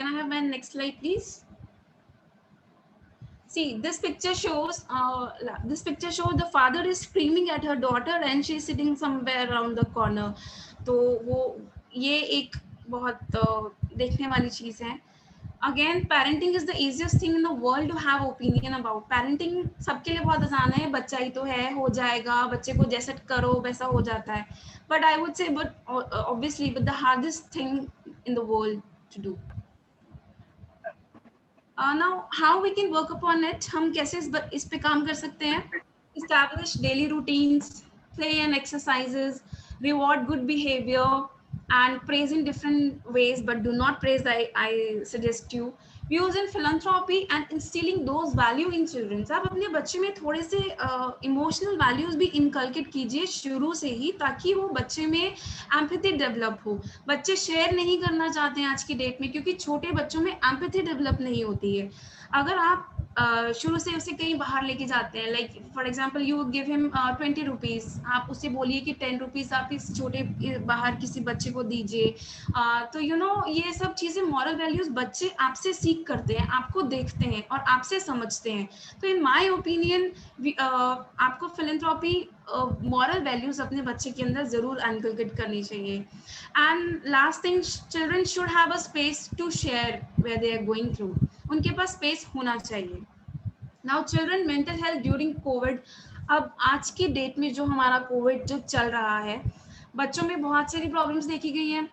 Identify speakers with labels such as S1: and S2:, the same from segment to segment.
S1: Can I have my next slide, please? See, this picture shows the father is screaming at her daughter and she is sitting somewhere around the corner. तो वो ये एक बहुत देखने वाली चीज है. Again, parenting is the easiest thing in the world to have opinion about. Parenting सबके लिए बहुत आसान है, बच्चा ही तो है, हो जाएगा, बच्चे को जैसा करो वैसा हो जाता है. But I would say, obviously, but the hardest thing in the world to do. Now, how we can work upon it? हम कैसे इस पे काम कर सकते हैं? Establish daily routines, play and exercises, reward good behavior, and praise in different ways, but do not praise. I suggest you views in philanthropy and instilling those value in children. आप अपने बच्चे में थोड़े से इमोशनल वैल्यूज भी inculcate कीजिए शुरू से ही, ताकि वो बच्चे में एम्पैथी डेवलप हो. बच्चे शेयर नहीं करना चाहते हैं आज की डेट में, क्योंकि छोटे बच्चों में एम्पैथी डेवलप नहीं होती है. अगर आप शुरू से उसे कहीं बाहर लेके जाते हैं, like for example you give him 20 rupees, आप उसे बोलिए कि 10 रुपीज आप इस छोटे बाहर किसी बच्चे को दीजिए. तो ये सब चीजें, मॉरल वैल्यूज बच्चे आपसे सीख करते हैं, आपको देखते हैं और आपसे समझते हैं. तो इन माय ओपिनियन आपको फिलैंथ्रोपी मॉरल वैल्यूज अपने बच्चे के अंदर जरूर इनकलकेट करनी चाहिए. And last thing, children should have a space to share where they are going through. उनके पास स्पेस होना चाहिए. Now children mental health during Covid. अब आज की डेट में जो हमारा कोविड जो चल रहा है, बच्चों में बहुत सारी प्रॉब्लम्स देखी गई हैं.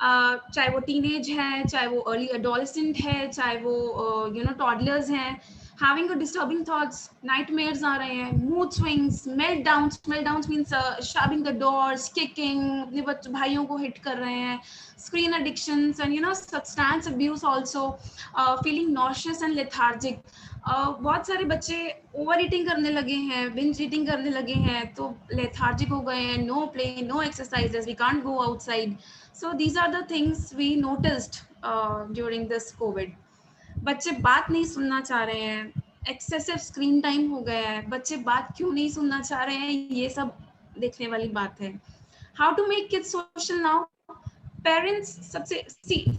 S1: चाहे वो टीनेज है, चाहे वो अर्ली एडोलेसेंट है, चाहे वो टॉडलर्स हैं. having a disturbing thoughts, nightmares आ रहे हैं, mood swings, meltdowns means shabbing the doors, kicking, अपने बच्चों भाइयों को हिट कर रहे हैं, screen addictions and substance abuse also, feeling nauseous and lethargic. बहुत सारे बच्चे ओवर ईटिंग करने लगे हैं, बिंज ईटिंग करने लगे हैं, तो लेथार्जिक हो गए हैं, no play, no exercises, we can't go outside. So these are the things we noticed during this COVID. बच्चे बात नहीं सुनना चाह रहे हैं, एक्सेसिव स्क्रीन टाइम हो गया है, बच्चे बात क्यों नहीं सुनना चाह रहे हैं, ये सब देखने वाली बात है. How to make kids social now. Parents सबसे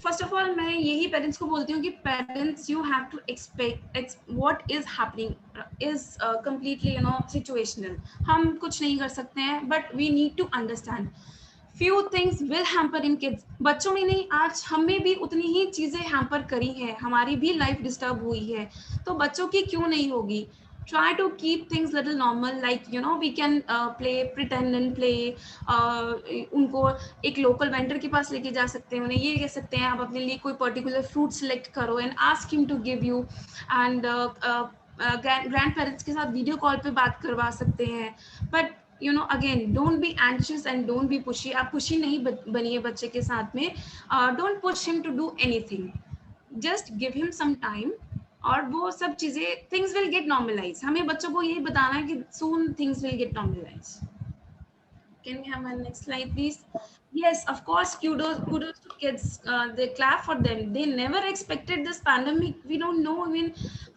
S1: फर्स्ट ऑफ ऑल मैं यही पेरेंट्स को बोलती हूँ कि parents you have to expect what is happening is completely situational. हम कुछ नहीं कर सकते हैं, but we need to understand few things will hamper in kids. बच्चों में नहीं, आज हमें भी उतनी ही चीजें हैम्पर करी हैं, हमारी भी लाइफ डिस्टर्ब हुई है, तो बच्चों की क्यों नहीं होगी. Try to keep things little normal, like we can play, pretend and play. उनको एक लोकल वेंडर के पास लेके जा सकते हैं, उन्हें ये कह सकते हैं आप अपने लिए कोई पर्टिकुलर फ्रूट सिलेक्ट करो and ask him to give you. And grandparents के साथ वीडियो कॉल पे बात करवा सकते हैं. But again, don't be anxious and don't be pushy. आप pushy नहीं बनिए बच्चे के साथ में. Don't push him to do anything. Just give him some time. और वो सब चीजें, things will get normalized. हमें बच्चों को यही बताना है कि soon things will get normalized. Can we have my next slide, please? Yes, of course, kudos to kids. They clap for them. They never expected this pandemic. We don't know,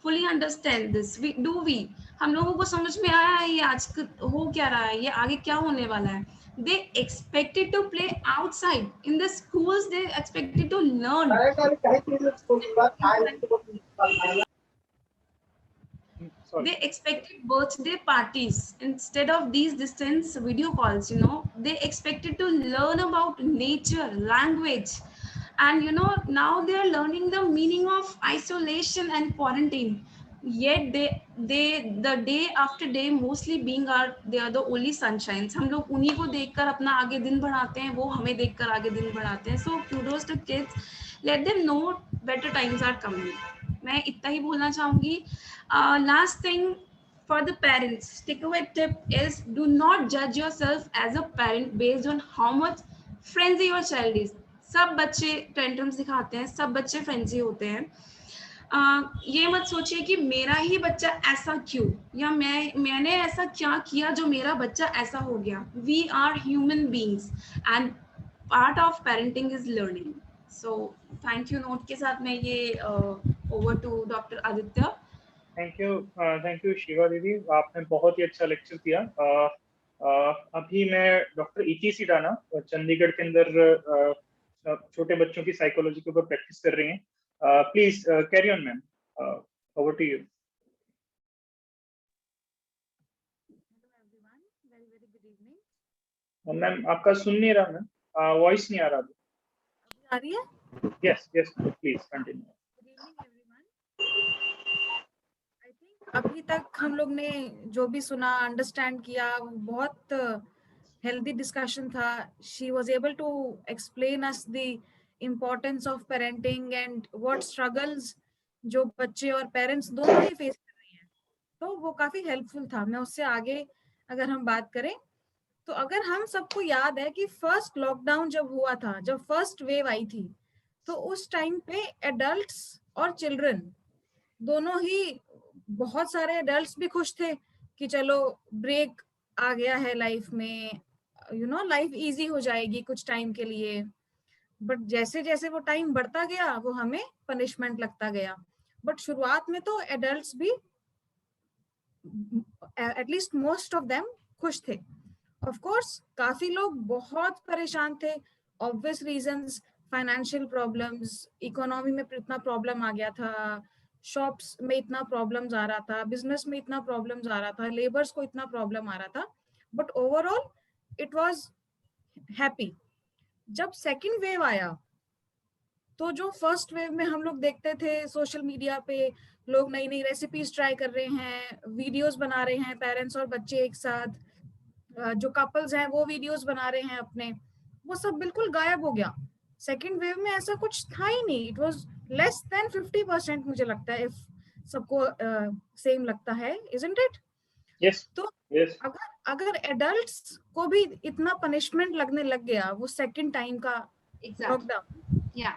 S1: fully understand this. We हम लोगों को समझ में आया है ये आज हो क्या रहा है, ये आगे क्या होने वाला है. They expected to play outside in the schools. They expected to learn. They expected birthday parties instead of these distance video calls. They expected to learn about nature, language, and now they are learning the meaning of isolation and quarantine. Yet they the day after day mostly they are the only sunshines. हम लोग उन्हीं को देखकर अपना आगे दिन बढ़ाते हैं, वो हमें देखकर आगे दिन बढ़ाते हैं. So kudos to kids. Let them know better times are coming. मैं इतना ही बोलना चाहूंगी. Last thing for the parents, takeaway tip is do not judge yourself as a parent based on how much frenzy your child is. सब बच्चे tantrums दिखाते हैं, सब बच्चे frenzy होते हैं. ये मत सोचिए कि मेरा ही बच्चा ऐसा क्यों, या मैंने ऐसा क्या किया जो मेरा बच्चा ऐसा हो गया. We are human beings and part of parenting is learning. So thank you note के साथ मैं ये over to Dr. Aditya.
S2: Thank you Shiva दीदी, आपने बहुत ही अच्छा लेक्चर दिया. अभी मैं डॉक्टर इति सिडाना चंडीगढ़ के अंदर छोटे बच्चों की साइकोलॉजी के ऊपर प्रैक्टिस कर रही हैं. Please carry on, ma'am. Over to you.
S3: Very good evening.
S2: Ma'am आपका सुन नहीं रहा मैम, वॉइस नहीं आ रहा।
S3: अभी आ रही है?
S2: Yes, please continue.
S3: Good evening everyone. I think अभी तक हम लोग ने जो भी सुना, अंडरस्टैंड किया, बहुत हेल्दी डिस्कशन था. She was able to explain us the importance of parenting and what struggles जो बच्चे और पेरेंट्स दोनों ही फेस कर रहे हैं. तो वो काफी हेल्पफुल था. मैं उससे आगे अगर हम बात करें तो अगर हम सबको याद है कि फर्स्ट लॉकडाउन जब हुआ था, जब फर्स्ट वेव आई थी, तो उस टाइम पे एडल्ट्स और चिल्ड्रन दोनों ही, बहुत सारे एडल्ट्स भी खुश थे कि चलो ब्रेक आ गया है लाइफ में, लाइफ इजी हो जाएगी कुछ टाइम के लिए. बट जैसे जैसे वो टाइम बढ़ता गया वो हमें पनिशमेंट लगता गया. बट शुरुआत में तो एडल्ट्स भी, एटलीस्ट मोस्ट ऑफ देम, खुश थे. ऑफ कोर्स काफी लोग बहुत परेशान थे. Obvious reasons, financial problems, economy में इतना प्रॉब्लम आ गया था, शॉप्स में इतना प्रॉब्लम्स आ रहा था, बिजनेस में इतना प्रॉब्लम्स आ रहा था, लेबर्स को इतना प्रॉब्लम आ रहा था. But overall it was happy. जब सेकंड वेव आया तो जो फर्स्ट वेव में हम लोग देखते थे सोशल मीडिया पे, लोग नई नई रेसिपीज ट्राई कर रहे हैं, वीडियोस बना रहे हैं, पेरेंट्स और बच्चे एक साथ, जो कपल्स हैं वो वीडियोस बना रहे हैं अपने, वो सब बिल्कुल गायब हो गया. सेकेंड वेव में ऐसा कुछ था ही नहीं. इट वाज लेस देन 50%, मुझे लगता है, इफ सबको सेम लगता है, इजंट इट?
S2: Yes.
S3: तो
S2: Yes.
S3: अगर एडल्ट्स को भी इतना पनिशमेंट लगने लग गया वो सेकंड टाइम का लॉकडाउन,
S1: Yeah.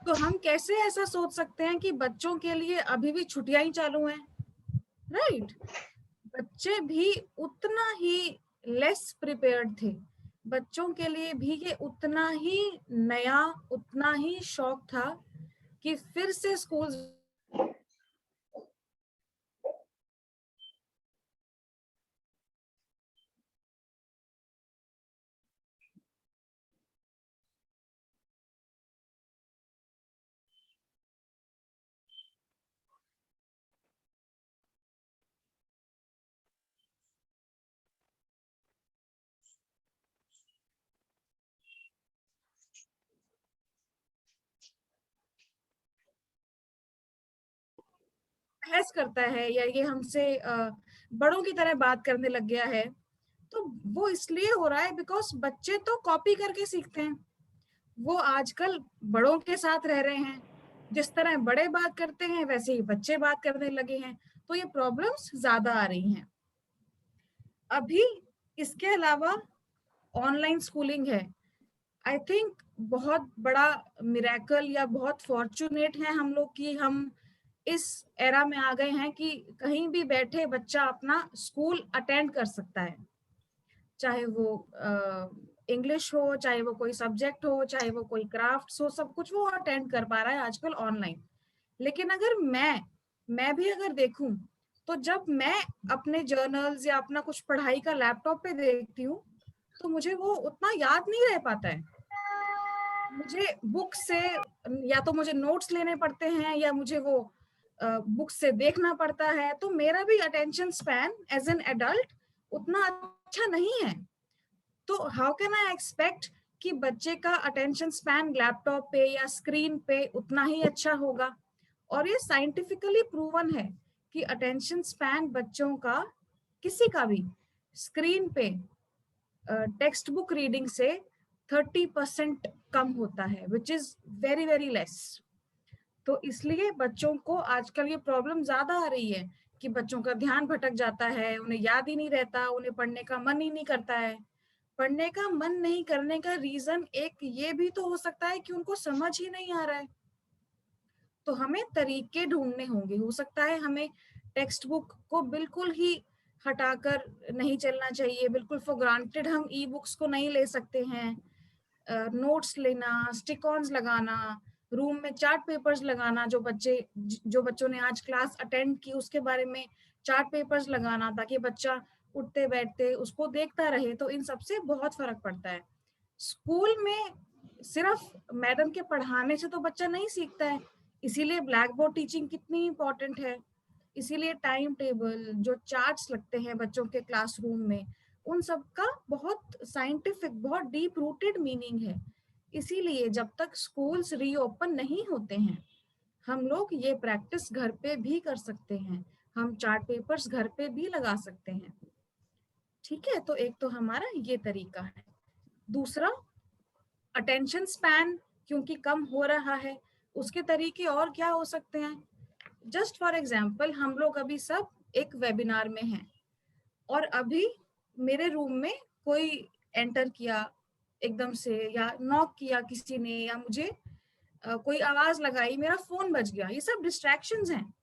S3: तो हम कैसे ऐसा सोच सकते हैं कि बच्चों के लिए अभी भी छुट्टियां ही चालू हैं, राइट? बच्चे भी उतना ही लेस प्रिपेयर्ड थे. बच्चों के लिए भी ये उतना ही नया, उतना ही शौक था कि फिर से स्कूल बहस करता है या ये हमसे बड़ों की तरह बात करने लग गया है. तो वो इसलिए हो रहा है बिकॉज बच्चे तो कॉपी करके सीखते हैं. वो आजकल बड़ों के साथ रह रहे हैं, जिस तरह बड़े बात करते हैं वैसे ही बच्चे बात करने लगे हैं. तो ये प्रॉब्लम्स ज्यादा आ रही हैं. अभी इसके अलावा ऑनलाइन स्कूलिंग है. आई थिंक बहुत बड़ा मिरेकल या बहुत फॉर्चुनेट है हम लोग कि हम इस एरा में आ गए हैं कि कहीं भी बैठे बच्चा अपना स्कूल अटेंड कर सकता है, चाहे वो इंग्लिश हो, चाहे वो कोई सब्जेक्ट हो, चाहे वो कोई क्राफ्ट्स हो, सब कुछ वो अटेंड कर पा रहा है आजकल ऑनलाइन. लेकिन अगर मैं भी अगर देखूं तो जब मैं अपने जर्नल्स या अपना कुछ पढ़ाई का लैपटॉप पे देखती हूँ तो मुझे वो उतना याद नहीं रह पाता है. मुझे बुक से या तो मुझे नोट्स लेने पड़ते हैं या मुझे वो बुक से देखना पड़ता है. तो मेरा भी attention span as an adult उतना अच्छा नहीं है. तो हाउ कैन आई एक्सपेक्ट कि बच्चे का अटेंशन स्पैन लैपटॉप पे या स्क्रीन पे उतना ही अच्छा होगा? और ये साइंटिफिकली प्रूवन है कि अटेंशन स्पैन बच्चों का, किसी का भी, स्क्रीन पे टेक्स्ट बुक रीडिंग से 30% कम होता है, which is very very less. तो इसलिए बच्चों को आजकल ये प्रॉब्लम ज्यादा आ रही है कि बच्चों का ध्यान भटक जाता है, उन्हें याद ही नहीं रहता, उन्हें पढ़ने का मन ही नहीं करता है. पढ़ने का मन नहीं करने का रीजन एक ये भी तो हो सकता है कि उनको समझ ही नहीं आ रहा है. तो हमें तरीके ढूंढने होंगे. हो सकता है हमें टेक्स्ट बुक को बिल्कुल ही हटाकर नहीं चलना चाहिए, बिल्कुल फॉर ग्रांटेड हम ई बुक्स को नहीं ले सकते हैं. नोट्स लेना, स्टिक ऑन्स लगाना, रूम में चार्ट पेपर्स लगाना, जो बच्चों ने आज क्लास अटेंड की उसके बारे में चार्ट पेपर्स लगाना ताकि बच्चा उठते बैठते उसको देखता रहे. तो इन सबसे बहुत फर्क पड़ता है. स्कूल में सिर्फ मैडम के पढ़ाने से तो बच्चा नहीं सीखता है. इसीलिए ब्लैक बोर्ड टीचिंग कितनी इंपॉर्टेंट है, इसीलिए टाइम टेबल, जो चार्ट्स लगते हैं बच्चों के क्लासरूम में, उन सब का बहुत साइंटिफिक, बहुत डीप रूटेड मीनिंग है। इसीलिए जब तक स्कूल्स रीओपन नहीं होते हैं, हम लोग ये प्रैक्टिस घर पे भी कर सकते हैं, हम चार्ट पेपर्स घर पे भी लगा सकते हैं। ठीक है, तो एक तो हमारा ये तरीका है। दूसरा, अटेंशन स्पैन क्योंकि कम हो रहा है, उसके तरीके और क्या हो सकते हैं? जस्ट फॉर एग्जाम्पल, हम लोग अभी सब एक वेबिनार में हैं और अभी मेरे रूम में कोई एंटर किया एकदम से, या नॉक किया किसी ने, या मुझे कोई आवाज लगाई, मेरा फोन बज गया, ये सब डिस्ट्रैक्शंस हैं।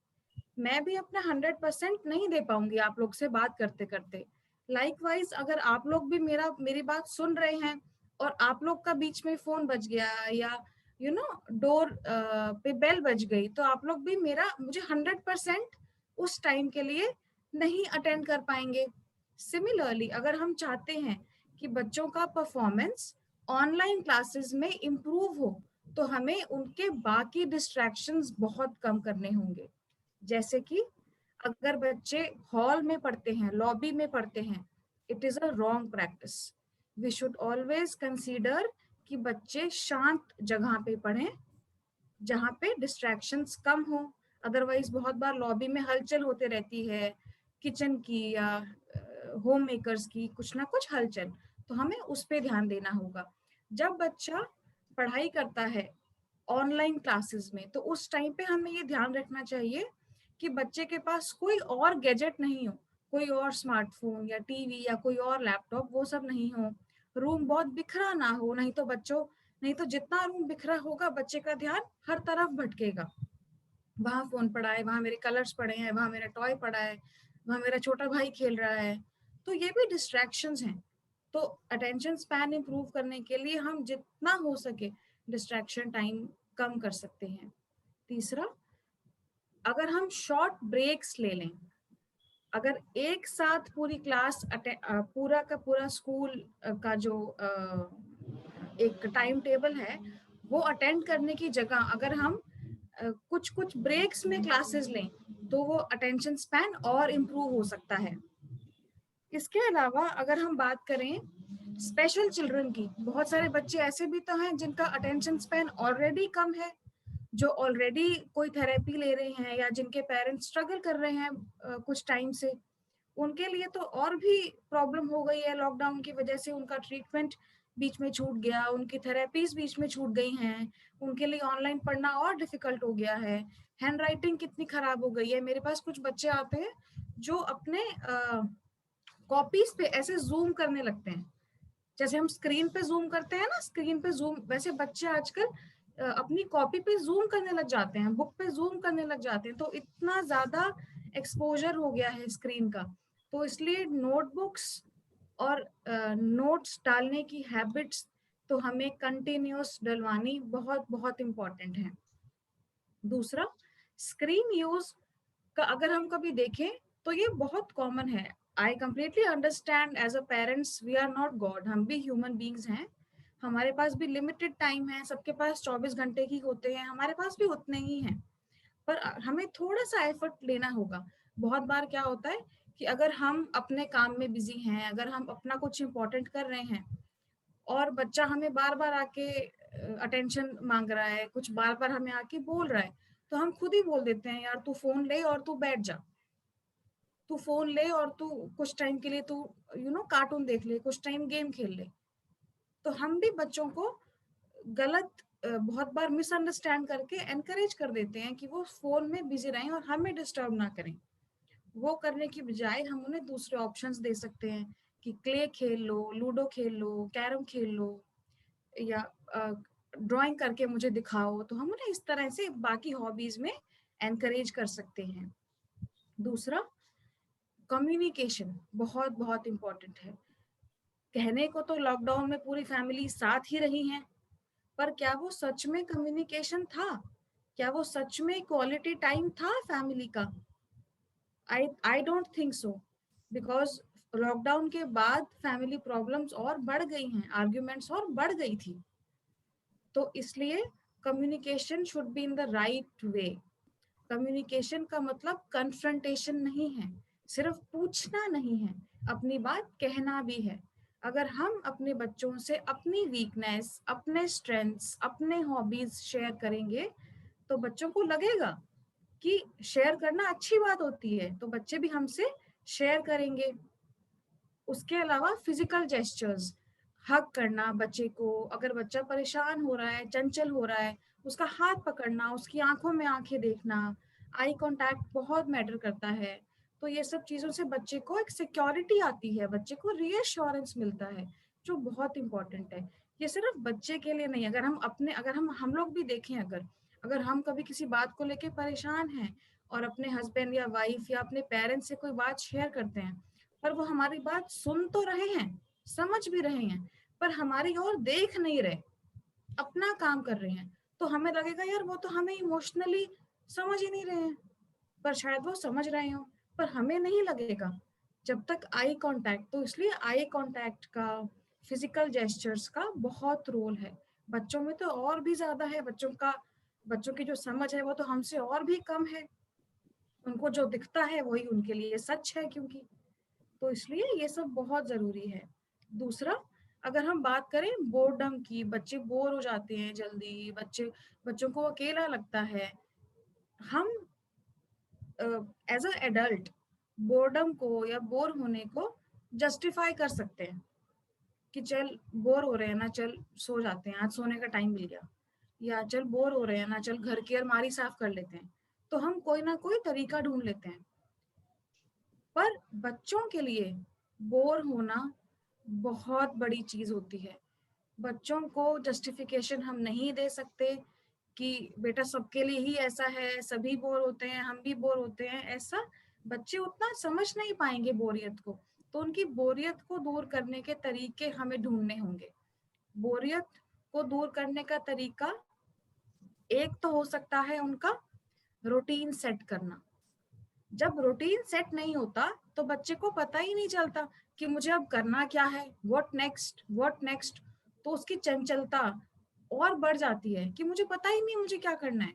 S3: मैं भी अपना 100% नहीं दे पाऊंगी आप लोग से बात करते करते। लाइकवाइज अगर आप लोग भी मेरी बात सुन रहे हैं और आप लोग का बीच में फोन बज गया, या डोर पे बेल बज गई, तो आप लोग भी मुझे 100% उस टाइम के लिए नहीं अटेंड कर पाएंगे। सिमिलरली, अगर हम चाहते हैं कि बच्चों का परफॉर्मेंस ऑनलाइन क्लासेस में इम्प्रूव हो, तो हमें उनके बाकी डिस्ट्रैक्शंस बहुत कम करने होंगे। जैसे कि अगर बच्चे हॉल में पढ़ते हैं, लॉबी में पढ़ते हैं, it is a wrong practice. We should always consider कि बच्चे शांत जगह पे पढ़ें, जहाँ पे डिस्ट्रैक्शंस कम हो। अदरवाइज बहुत बार लॉबी में हलचल होते रहती है, किचन की या होम मेकर्स की कुछ ना कुछ हलचल, तो हमें उस पे ध्यान देना होगा। जब बच्चा पढ़ाई करता है ऑनलाइन क्लासेस में, तो उस टाइम पे हमें ये ध्यान रखना चाहिए कि बच्चे के पास कोई और गैजेट नहीं हो, कोई और स्मार्टफोन या टीवी या कोई और लैपटॉप, वो सब नहीं हो। रूम बहुत बिखरा ना हो, नहीं तो जितना रूम बिखरा होगा बच्चे का ध्यान हर तरफ भटकेगा। वहां फोन पड़ा है, वहां मेरे कलर्स पड़े हैं, वहां मेरा टॉय पड़ा है, वहां मेरा छोटा भाई खेल रहा है, तो ये भी डिस्ट्रैक्शंस हैं। तो अटेंशन स्पैन इंप्रूव करने के लिए हम जितना हो सके डिस्ट्रैक्शन टाइम कम कर सकते हैं। तीसरा, अगर हम शॉर्ट ब्रेक्स ले लें, अगर एक साथ पूरी क्लास पूरा का पूरा स्कूल का जो एक टाइम टेबल है वो अटेंड करने की जगह अगर हम कुछ कुछ ब्रेक्स में क्लासेस लें, तो वो अटेंशन स्पैन और इम्प्रूव हो सकता है। इसके अलावा अगर हम बात करें स्पेशल चिल्ड्रन की, बहुत सारे बच्चे ऐसे भी तो हैं जिनका अटेंशन स्पैन ऑलरेडी कम है, जो ऑलरेडी कोई थेरेपी ले रहे हैं या जिनके पेरेंट्स स्ट्रगल कर रहे हैं कुछ टाइम से। उनके लिए तो और भी प्रॉब्लम हो गई है, लॉकडाउन की वजह से उनका ट्रीटमेंट बीच में छूट गया, उनकी थेरेपीज बीच में छूट गई हैं, उनके लिए ऑनलाइन पढ़ना और डिफिकल्ट हो गया है, हैंड राइटिंग कितनी खराब हो गई है। मेरे पास कुछ बच्चे आते हैं जो अपने कॉपीज पे ऐसे जूम करने लगते हैं, जैसे हम स्क्रीन पे जूम करते हैं ना, स्क्रीन पे जूम, वैसे बच्चे आजकल अपनी कॉपी पे जूम करने लग जाते हैं, बुक पे जूम करने लग जाते हैं। तो इतना ज्यादा एक्सपोजर हो गया है स्क्रीन का, तो इसलिए नोटबुक्स और नोट्स डालने की हैबिट्स तो हमें कंटिन्यूस डलवानी बहुत बहुत इम्पोर्टेंट है। दूसरा, स्क्रीन यूज का अगर हम कभी देखें तो ये बहुत कॉमन है। I completely understand, as a parents we are not God, हम भी ह्यूमन बींग्स हैं, हमारे पास भी लिमिटेड टाइम है, सबके पास 24 घंटे ही होते हैं, हमारे पास भी उतने ही हैं, पर हमें थोड़ा सा एफर्ट लेना होगा। बहुत बार क्या होता है कि अगर हम अपने काम में बिजी हैं, अगर हम अपना कुछ इम्पोर्टेंट कर रहे हैं और बच्चा हमें बार बार आके अटेंशन मांग रहा है, कुछ बार बार हमें आके बोल रहा है, तो हम खुद ही बोल देते हैं, यार तू फोन ले और तू बैठ जा, तू फोन ले और तू कुछ टाइम के लिए तू कार्टून देख ले, कुछ टाइम गेम खेल ले। तो हम भी बच्चों को गलत बहुत बार मिसअंडरस्टैंड करके एनकरेज कर देते हैं कि वो फोन में बिजी रहें और हमें डिस्टर्ब ना करें। वो करने की बजाय हम उन्हें दूसरे ऑप्शंस दे सकते हैं कि क्ले खेल लो, लूडो खेल लो, कैरम खेल लो, या ड्राइंग करके मुझे दिखाओ, तो हम उन्हें इस तरह से बाकी हॉबीज में एनकरेज कर सकते हैं। दूसरा, कम्युनिकेशन बहुत बहुत इम्पोर्टेंट है। कहने को तो लॉकडाउन में पूरी फैमिली साथ ही रही है, पर क्या वो सच में कम्युनिकेशन था? क्या वो सच में क्वालिटी टाइम था फैमिली का? I don't think so, because lockdown के बाद फैमिली प्रॉब्लम्स और बढ़ गई हैं, आर्ग्यूमेंट्स और बढ़ गई थी। तो इसलिए communication should be in the right way. Communication का मतलब कन्फ्रंटेशन नहीं है, सिर्फ पूछना नहीं है, अपनी बात कहना भी है। अगर हम अपने बच्चों से अपनी वीकनेस, अपने स्ट्रेंथ्स, अपने हॉबीज शेयर करेंगे तो बच्चों को लगेगा कि शेयर करना अच्छी बात होती है, तो बच्चे भी हमसे शेयर करेंगे। उसके अलावा फिजिकल जेस्चर्स, हग करना बच्चे को, अगर बच्चा परेशान हो रहा है, चंचल हो रहा है, उसका हाथ पकड़ना, उसकी आंखों में आंखें देखना, आई कांटेक्ट बहुत मैटर करता है। तो ये सब चीजों से बच्चे को एक सिक्योरिटी आती है, बच्चे को रीअश्योरेंस मिलता है, जो बहुत इंपॉर्टेंट है। ये सिर्फ बच्चे के लिए नहीं, अगर हम अपने, अगर हम लोग भी देखें, अगर हम कभी किसी बात को लेके परेशान हैं और अपने हस्बैंड या वाइफ या अपने पेरेंट्स से कोई बात शेयर करते हैं, पर वो हमारी बात सुन तो रहे हैं, समझ भी रहे हैं, पर हमारी ओर देख नहीं रहे, अपना काम कर रहे हैं, तो हमें लगेगा यार वो तो हमें इमोशनली समझ ही नहीं रहे हैं, पर शायद वो समझ रहे हो, पर हमें नहीं लगेगा जब तक आई कांटेक्ट। तो इसलिए आई कांटेक्ट का, फिजिकल जेस्चर्स का बहुत रोल है। बच्चों में तो और भी ज्यादा है, बच्चों की जो समझ है वो तो हमसे और भी कम है, उनको जो दिखता है वही उनके लिए सच है, क्योंकि तो इसलिए ये सब बहुत जरूरी है। दूसरा, अगर हम बात करें बोर्डम की, बच्चे बोर हो जाते हैं जल्दी, बच्चों को अकेला लगता है। हम एज अ एडल्ट बोर्डम को या बोर होने को जस्टिफाई कर सकते हैं कि चल बोर हो रहे हैं ना, चल सो जाते हैं, आज सोने का टाइम मिल गया, या चल बोर हो रहे हैं ना, चल घर की अलमारी साफ कर लेते हैं। तो हम कोई ना कोई तरीका ढूंढ लेते हैं। पर बच्चों के लिए बोर होना बहुत बड़ी चीज होती है। बच्चों को जस्टिफिकेशन हम नहीं दे सकते कि बेटा सबके लिए ही ऐसा है, सभी बोर होते हैं, हम भी बोर होते हैं, ऐसा बच्चे उतना समझ नहीं पाएंगे बोरियत को। तो उनकी बोरियत को दूर करने के तरीके हमें ढूंढने होंगे। बोरियत को दूर करने का तरीका एक तो हो सकता है उनका रूटीन सेट करना। जब रूटीन सेट नहीं होता तो बच्चे को पता ही नहीं चलता कि मुझे अब करना क्या है, व्हाट नेक्स्ट, व्हाट नेक्स्ट। तो उसकी चंचलता और बढ़ जाती है कि मुझे पता ही नहीं मुझे क्या करना है।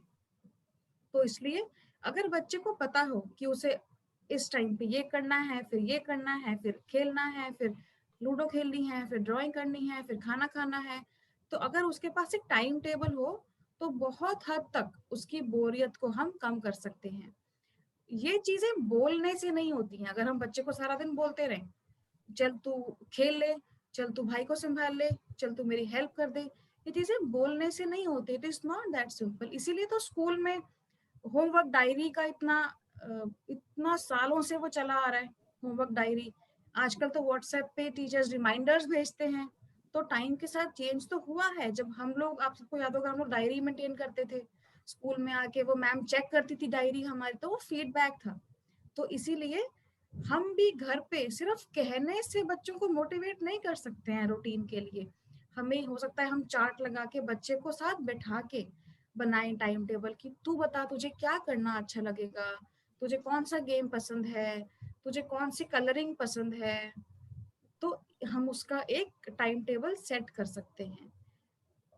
S3: तो इसलिए अगर बच्चे को पता हो कि उसे इस टाइम पे ये करना है, फिर ये करना है, फिर खेलना है, फिर लूडो खेलनी है, फिर ड्राइंग करनी है, फिर खाना खाना है, तो अगर उसके पास एक टाइम टेबल हो तो बहुत हद तक उसकी बोरियत को हम कम कर सकते हैं। ये चीजें बोलने से नहीं होती हैं। अगर हम बच्चे को सारा दिन बोलते रहें, चल तू खेल ले, चल तू भाई को संभाल ले, चल तू मेरी हेल्प कर दे, ये चीजें बोलने से नहीं होती। It is not that simple. इसीलिए तो स्कूल में होमवर्क डायरी का इतना सालों से वो चला आ रहा है, होमवर्क डायरी। आजकल तो व्हाट्सएप पे टीचर्स रिमाइंडर्स भेजते हैं। तो टाइम के साथ चेंज तो हुआ है। जब हम लोग, आप सबको याद होगा, हम लोग डायरी मेंटेन करते थे, स्कूल में आके वो मैम चेक करती थी डायरी हमारी, तो वो फीडबैक था। तो इसीलिए हम भी घर पे सिर्फ कहने से बच्चों को मोटिवेट नहीं कर सकते हैं रूटीन के लिए। हमें हो सकता है हम चार्ट लगा के बच्चे को साथ बैठा के बनाएं टाइम टेबल की, तू बता तुझे क्या करना अच्छा लगेगा, तुझे कौन सा गेम पसंद है, तुझे कौन सी कलरिंग पसंद है। तो हम उसका एक टाइम टेबल सेट कर सकते हैं।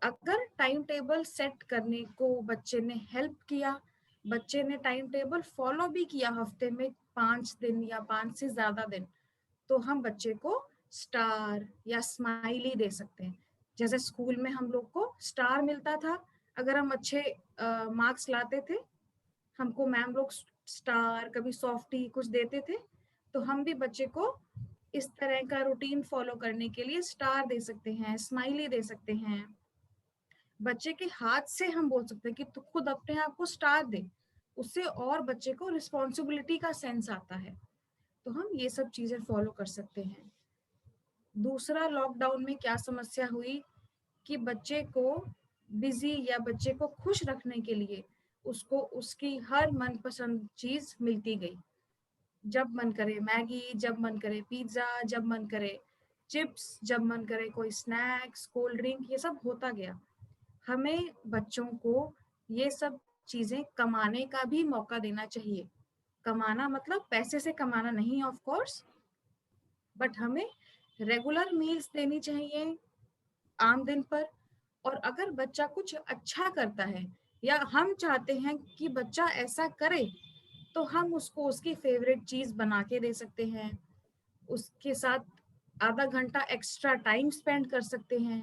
S3: अगर टाइम टेबल सेट करने को बच्चे ने हेल्प किया, बच्चे ने टाइम टेबल फॉलो भी किया हफ्ते में 5 दिन या 5 से ज्यादा दिन, तो हम बच्चे को स्टार या स्माइली दे सकते हैं। जैसे स्कूल में हम लोग को स्टार मिलता था अगर हम अच्छे मार्क्स लाते थे, हमको मैम लोग स्टार, कभी सॉफ्टी कुछ देते थे। तो हम भी बच्चे को इस तरह का रूटीन फॉलो करने के लिए स्टार दे सकते हैं, स्माइली दे सकते हैं। बच्चे के हाथ से हम बोल सकते हैं कि तू खुद अपने आप को स्टार दे, उससे और बच्चे को रिस्पॉन्सिबिलिटी का सेंस आता है। तो हम ये सब चीजें फॉलो कर सकते हैं। दूसरा, लॉकडाउन में क्या समस्या हुई कि बच्चे को बिजी या बच्चे को खुश रखने के लिए उसको उसकी हर मनपसंद चीज मिलती गई। जब मन करे मैगी, जब मन करे पिज्जा, जब मन करे चिप्स, जब मन करे कोई स्नैक्स, कोल्ड ड्रिंक, ये सब होता गया। हमें बच्चों को ये सब चीजें कमाने का भी मौका देना चाहिए। कमाना मतलब पैसे से कमाना नहीं, ऑफ कोर्स, बट हमें रेगुलर मील्स देनी चाहिए आम दिन पर। और अगर बच्चा कुछ अच्छा करता है या हम चाहते हैं कि बच्चा ऐसा करे, तो हम उसको उसकी फेवरेट चीज बना के दे सकते हैं, उसके साथ आधा घंटा एक्स्ट्रा टाइम स्पेंड कर सकते हैं।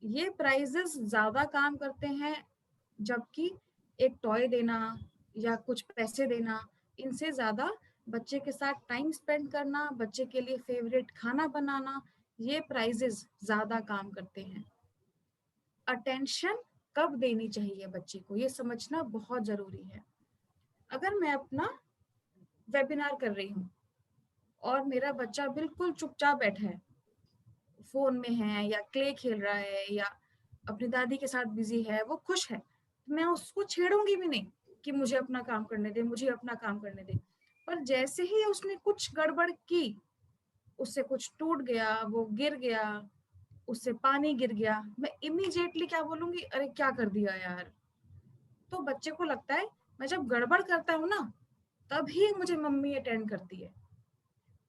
S3: ये प्राइजेस ज्यादा काम करते हैं, जबकि एक टॉय देना या कुछ पैसे देना, इनसे ज्यादा बच्चे के साथ टाइम स्पेंड करना, बच्चे के लिए फेवरेट खाना बनाना, ये प्राइजेस ज्यादा काम करते हैं। अटेंशन कब देनी चाहिए बच्चे को, ये समझना बहुत जरूरी है। अगर मैं अपना वेबिनार कर रही हूँ और मेरा बच्चा बिल्कुल चुपचाप बैठा है, फोन में है या क्ले खेल रहा है या अपनी दादी के साथ बिजी है, वो खुश है, तो मैं उसको छेड़ूंगी भी नहीं कि मुझे अपना काम करने दे, मुझे अपना काम करने दे। पर जैसे ही उसने कुछ गड़बड़ की, उससे कुछ टूट गया, वो गिर गया, उससे पानी गिर गया, मैं इमीडिएटली क्या बोलूंगी, अरे क्या कर दिया यार। तो बच्चे को लगता है मैं जब गड़बड़ करता हूँ ना, तभी मुझे मम्मी अटेंड करती है।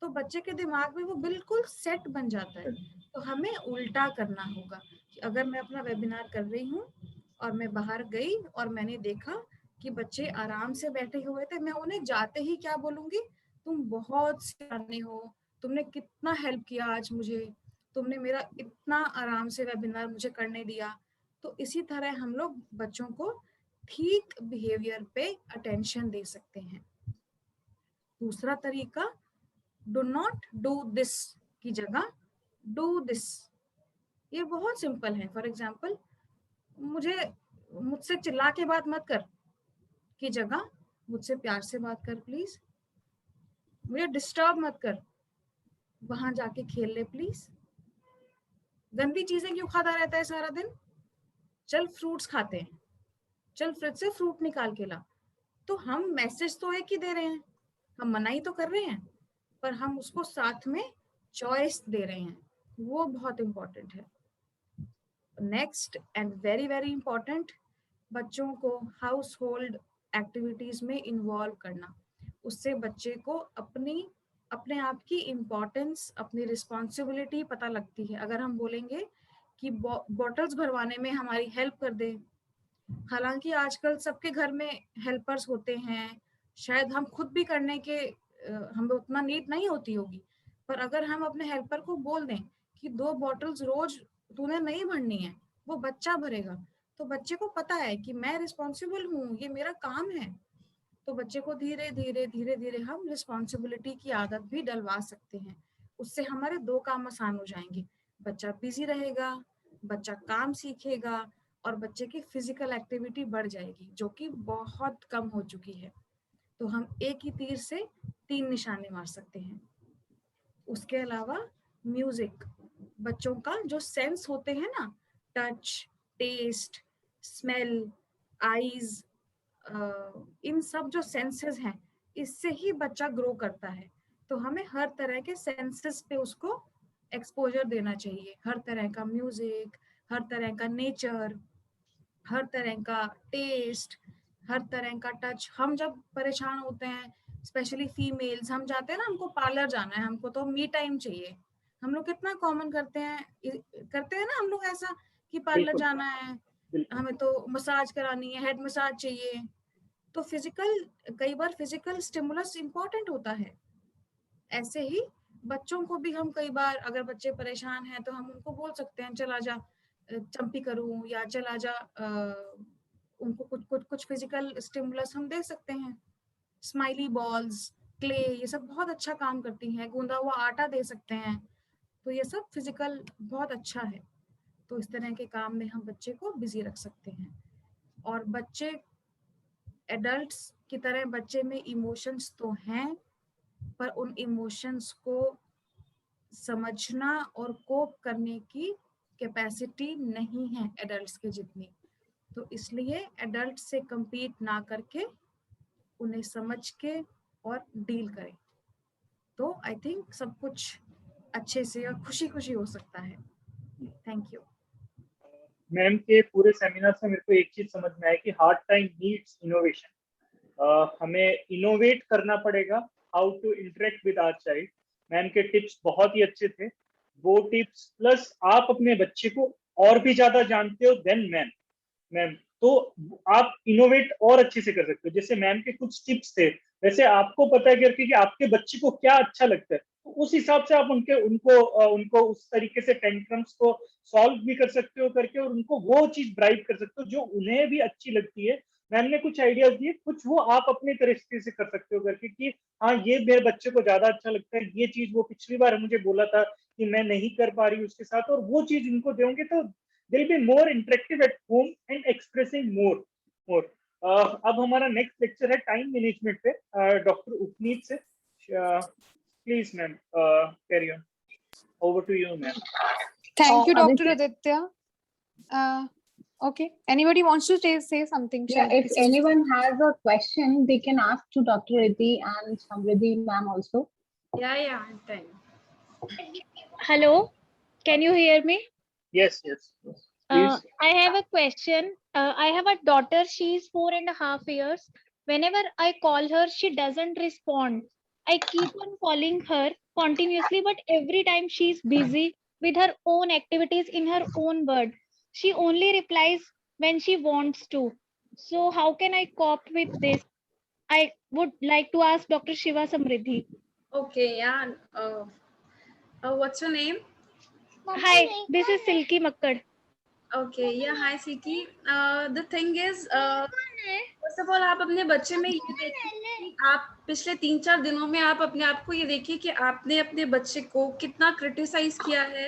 S3: तो बच्चे के दिमाग में वो बिल्कुल सेट बन जाता है। तो हमें उल्टा करना होगा कि अगर मैं अपना वेबिनार कर रही हूँ और मैं बाहर गई और मैंने देखा कि बच्चे आराम से बैठे हुए थे, मैं उन्हें जाते ही क्या बोलूंगी, तुम बहुत सियाने हो, तुमने कितना हेल्प किया आज मुझे, तुमने मेरा इतना आराम से वेबिनार मुझे करने दिया। तो इसी तरह हम लोग बच्चों को ठीक बिहेवियर पे अटेंशन दे सकते हैं। दूसरा तरीका, डू नॉट डू दिस की जगह डू दिस। ये बहुत सिंपल है। फॉर एग्जाम्पल, मुझसे चिल्ला के बात मत कर की जगह मुझसे प्यार से बात कर प्लीज। मुझे डिस्टर्ब मत कर, वहां जाके खेल ले प्लीज। गंदी चीजें क्यों खाता रहता है सारा दिन, चल फ्रूट्स खाते हैं, चल फ्रिज से फ्रूट निकाल के ला। तो हम मैसेज तो एक ही दे रहे हैं, हम मनाही तो कर रहे हैं, पर हम उसको साथ में चॉइस दे रहे हैं, वो बहुत इंपॉर्टेंट है। Next and very very important, बच्चों को हाउस होल्ड एक्टिविटीज में इन्वॉल्व करना। उससे बच्चे को अपने आप की इम्पोर्टेंस, अपनी रिस्पॉन्सिबिलिटी पता लगती है। अगर हम बोलेंगे कि बॉटल्स भरवाने में हमारी हेल्प कर दे, हालांकि आजकल सबके घर में हेल्पर्स होते हैं, शायद हम खुद भी करने के हमें उतना नीड नहीं होती होगी, पर अगर हम अपने हेल्पर को बोल दें कि 2 बॉटल्स रोज तूने नहीं भरनी है, वो बच्चा भरेगा, तो बच्चे को पता है कि मैं रिस्पॉन्सिबल हूँ, ये मेरा काम है। तो बच्चे को धीरे धीरे धीरे धीरे हम रिस्पॉन्सिबिलिटी की आदत भी डलवा सकते हैं। उससे हमारे 2 काम आसान हो जाएंगे, बच्चा बिजी रहेगा, बच्चा काम सीखेगा, और बच्चे की फिजिकल एक्टिविटी बढ़ जाएगी, जो कि बहुत कम हो चुकी है। तो हम एक ही तीर से 3 निशाने मार सकते हैं। उसके अलावा म्यूजिक, बच्चों का जो सेंस होते हैं ना, टच, टेस्ट, स्मेल, आईज, इन सब जो सेंसेस हैं, इससे ही बच्चा ग्रो करता है। तो हमें हर तरह के सेंसेस पे उसको एक्सपोजर देना चाहिए, हर तरह का म्यूजिक, हर तरह का नेचर, हर तरह का टेस्ट, हर तरह का टच। हम जब परेशान होते हैं, स्पेशली फीमेल्स, हम जाते हैं ना, हमको पार्लर जाना है, हमको तो मी टाइम चाहिए, हम लोग कितना कॉमन करते हैं ना हम लोग ऐसा कि पार्लर
S2: बिल्कुल
S3: जाना है,
S2: बिल्कुल।
S3: हमें तो मसाज करानी है, हेड मसाज चाहिए। तो कई बार फिजिकल स्टिमुलस इम्पोर्टेंट होता है। ऐसे ही बच्चों को भी हम कई बार, अगर बच्चे परेशान हैं तो हम उनको बोल सकते हैं चल आजा चंपी करूं, या चल आजा, उनको कुछ कुछ कुछ फिजिकल स्टिमुलस हम दे सकते हैं। स्माइली बॉल्स, क्ले, ये सब बहुत अच्छा काम करती हैं, गूंदा हुआ आटा दे सकते हैं। तो ये सब फिजिकल बहुत अच्छा है। तो इस तरह के काम में हम बच्चे को बिजी रख सकते हैं। और बच्चे, एडल्ट्स की तरह बच्चे में इमोशंस तो हैं, पर उन इमोशंस को समझना और कोप करने की कैपेसिटी नहीं है एडल्ट्स के जितनी। तो इसलिए एडल्ट से compete ना करके उन्हें समझ के और डील करें, तो आई थिंक सब कुछ अच्छे से और खुशी खुशी हो सकता है। Thank you.
S2: मैम के पूरे सेमिनार से मेरे को एक चीज समझ में आया कि हार्ड टाइम नीड्स इनोवेशन। हमें इनोवेट करना पड़ेगा, how to interact with our child. Ma'am के टिप्स बहुत ही अच्छे थे। वो टिप्स प्लस आप अपने बच्चे को और भी ज्यादा जानते हो देन मैम, तो आप इनोवेट और अच्छे से कर सकते हो। जैसे मैम के कुछ टिप्स थे, वैसे आपको पता है करके कि आपके बच्चे को क्या अच्छा लगता है, तो उस हिसाब से आप उनको उस तरीके से टेंट्रम्स को सॉल्व भी कर सकते हो करके, और उनको वो चीज ड्राइव कर सकते हो जो उन्हें भी अच्छी लगती है। मैम ने कुछ आइडियाज दिए, कुछ वो आप अपने तरीके से कर सकते हो करके कि हाँ ये मेरे बच्चे को ज्यादा अच्छा लगता है, ये चीज वो पिछली बार मुझे बोला था कि मैं नहीं कर पा रही उसके साथ, और वो चीज उनको दोगे तो they'll be more interactive at home and expressing more. अब हमारा नेक्स्ट लेक्चर है टाइम मैनेजमेंट पे, डॉक्टर उपनीत से। Please ma'am carry on, over to you ma'am.
S4: Thank you, Dr.
S5: Aditya.
S4: Aditya. Okay. Anybody wants to say something?
S5: Yeah, if anyone has a question, they can ask to Dr. Riddhi and Samriddhi ma'am also.
S1: Yeah, time.
S6: Hello, can you hear me?
S2: Yes, please.
S6: I have a question. I have a daughter. She's 4.5 years. Whenever I call her, she doesn't respond. I keep on calling her continuously, but every time she's busy with her own activities in her own world. She only replies when she wants to. So how can I cope with this? I would like to ask Dr. Shiva Samriddhi.
S1: Okay, yeah. What's your name?
S6: Hi, this is Silky Makkad.
S1: Okay, yeah, hi Siki. The thing is, first of all, आप अपने बच्चे में ये देखिए कि आप पिछले 3-4 दिनों में आप अपने आप को ये देखिए कि आपने अपने बच्चे को कितना क्रिटिसाइज किया है,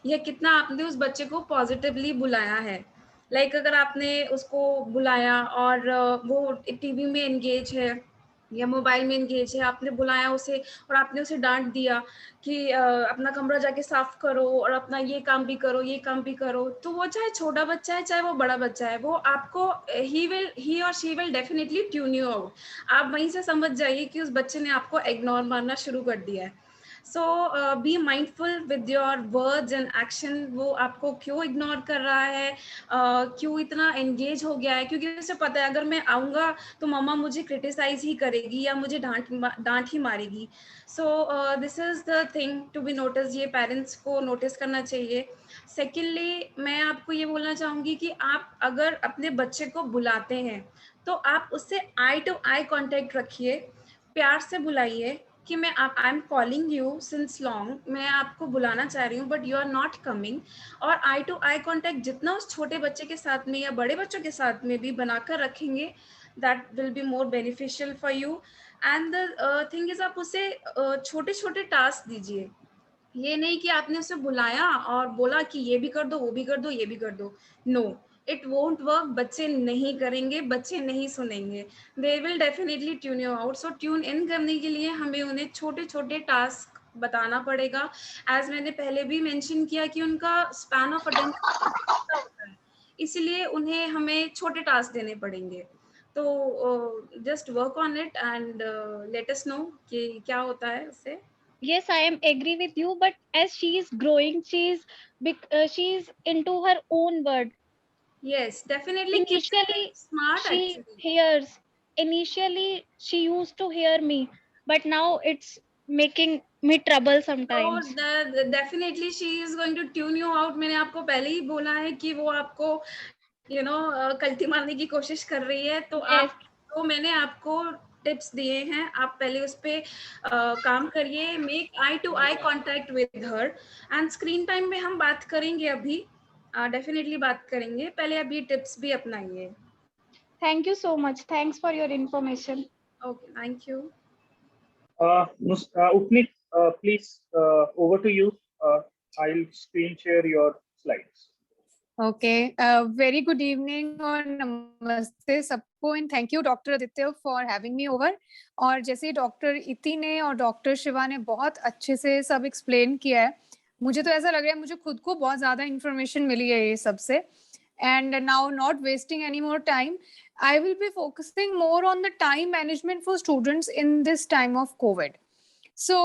S1: या कितना आपने उस बच्चे को पॉजिटिवली बुलाया है। लाइक अगर आपने उसको बुलाया और वो टीवी में एंगेज है या मोबाइल में एंगेज है, आपने बुलाया उसे और आपने उसे डांट दिया कि अपना कमरा जाके साफ करो और अपना ये काम भी करो, ये काम भी करो, तो वो चाहे छोटा बच्चा है चाहे वो बड़ा बच्चा है, वो आपको ही और she will definitely tune you out. आप वहीं से समझ जाइए कि उस बच्चे ने आपको इग्नोर मारना शुरू कर दिया है। So be mindful with your words and action. वो आपको क्यों इग्नोर कर रहा है, क्यों इतना एंगेज हो गया है, क्योंकि उसे पता है अगर मैं आऊँगा तो मम्मा मुझे क्रिटिसाइज ही करेगी या मुझे डांट ही मारेगी। So this is the thing to be notice, ये पेरेंट्स को नोटिस करना चाहिए। सेकेंडली, मैं आपको ये बोलना चाहूँगी कि आप अगर अपने बच्चे को बुलाते हैं तो आप उससे आई टू आई कॉन्टेक्ट रखिए, प्यार से बुलाइए कि I am calling you since long, मैं आपको बुलाना चाह रही हूँ but you are not coming. और आई टू आई कॉन्टैक्ट जितना उस छोटे बच्चे के साथ में या बड़े बच्चों के साथ में भी बनाकर रखेंगे, that will be more beneficial for you. And the thing is, आप उसे छोटे छोटे टास्क दीजिए। ये नहीं कि आपने उसे बुलाया और बोला कि ये भी कर दो, वो भी कर दो, ये भी कर दो। No, it won't work. बच्चे नहीं करेंगे, बच्चे नहीं सुनेंगे, they will definitely tune you out. So tune in करने के लिए हमें उन्हें छोटे छोटे टास्क बताना पड़ेगा। एज मैंने पहले भी मेंशन किया कि उनका स्पैन ऑफ अटेंशन होता है, इसीलिए उन्हें हमें छोटे टास्क देने पड़ेंगे। तो just work on it and let us know कि क्या होता है उससे।
S6: Yes, I am agree with you, but as she is growing, she is into her own world.
S1: Yes, definitely. Kids are
S6: Initially,
S1: smart
S6: she
S1: actually.
S6: hears. Initially, she used to hear me, but now it's making me trouble
S1: So
S6: sometimes.
S1: definitely she is going to tune you out. मैंने आपको पहले ही बोला है कि वो आपको कल्टी मारने की कोशिश कर रही है। तो
S6: Yes.
S1: तो मैंने आपको टिप्स दिए हैं, आप पहले उस पे काम करिए। Make eye to eye contact with her and screen time में हम बात करेंगे, अभी डेफिनेटली बात करेंगे, पहले अभी टिप्स भी अपनाइए।
S6: Thank you so much. Thanks for your information.
S1: Okay, thank you.
S2: Upneet, please, over to you. I'll screen share your slides.
S4: Okay, very good evening और नमस्ते सबको, and thank you Dr. Aditya for having me over। और जैसे doctor इति ने और doctor Shiva ने बहुत अच्छे से सब एक्सप्लेन किया है, मुझे तो ऐसा लग रहा है मुझे खुद को बहुत ज़्यादा इन्फॉर्मेशन मिली है ये सबसे। And now, not wasting any more time, I will be focusing more on the time management for students in this time of COVID. So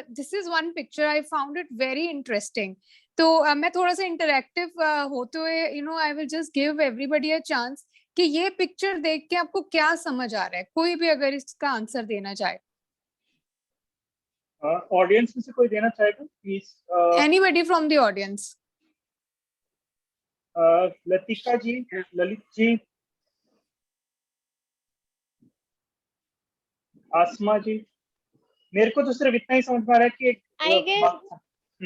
S4: this is one picture, I found it very interesting. तो मैं थोड़ा सा interactive होते हुए I will just give everybody a chance कि ये picture देख के आपको क्या समझ आ रहा है, कोई भी अगर इसका आंसर देना चाहे।
S2: ऑडियंस में से कोई देना चाहेगा please?
S4: Anybody from the audience?
S2: Latika ji, Lalit ji, Asma ji, मेरे को तो सिर्फ इतना ही समझ में आ रहा है कि एक
S6: I guess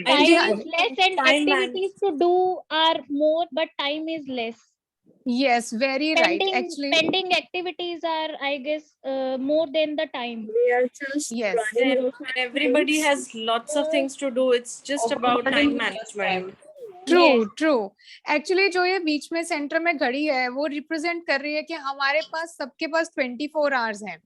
S6: time is less and activities to do are more, but time is less.
S4: Yes, very right. Actually,
S6: Pending activities are, I guess, more than the time.
S3: We are just
S4: yes.
S3: running
S7: And everybody has lots of things to do. It's just about time management.
S4: True true actually जो ये बीच में centre में घड़ी है वो represent कर रही है कि हमारे पास सबके पास 24 आवर्स हैं,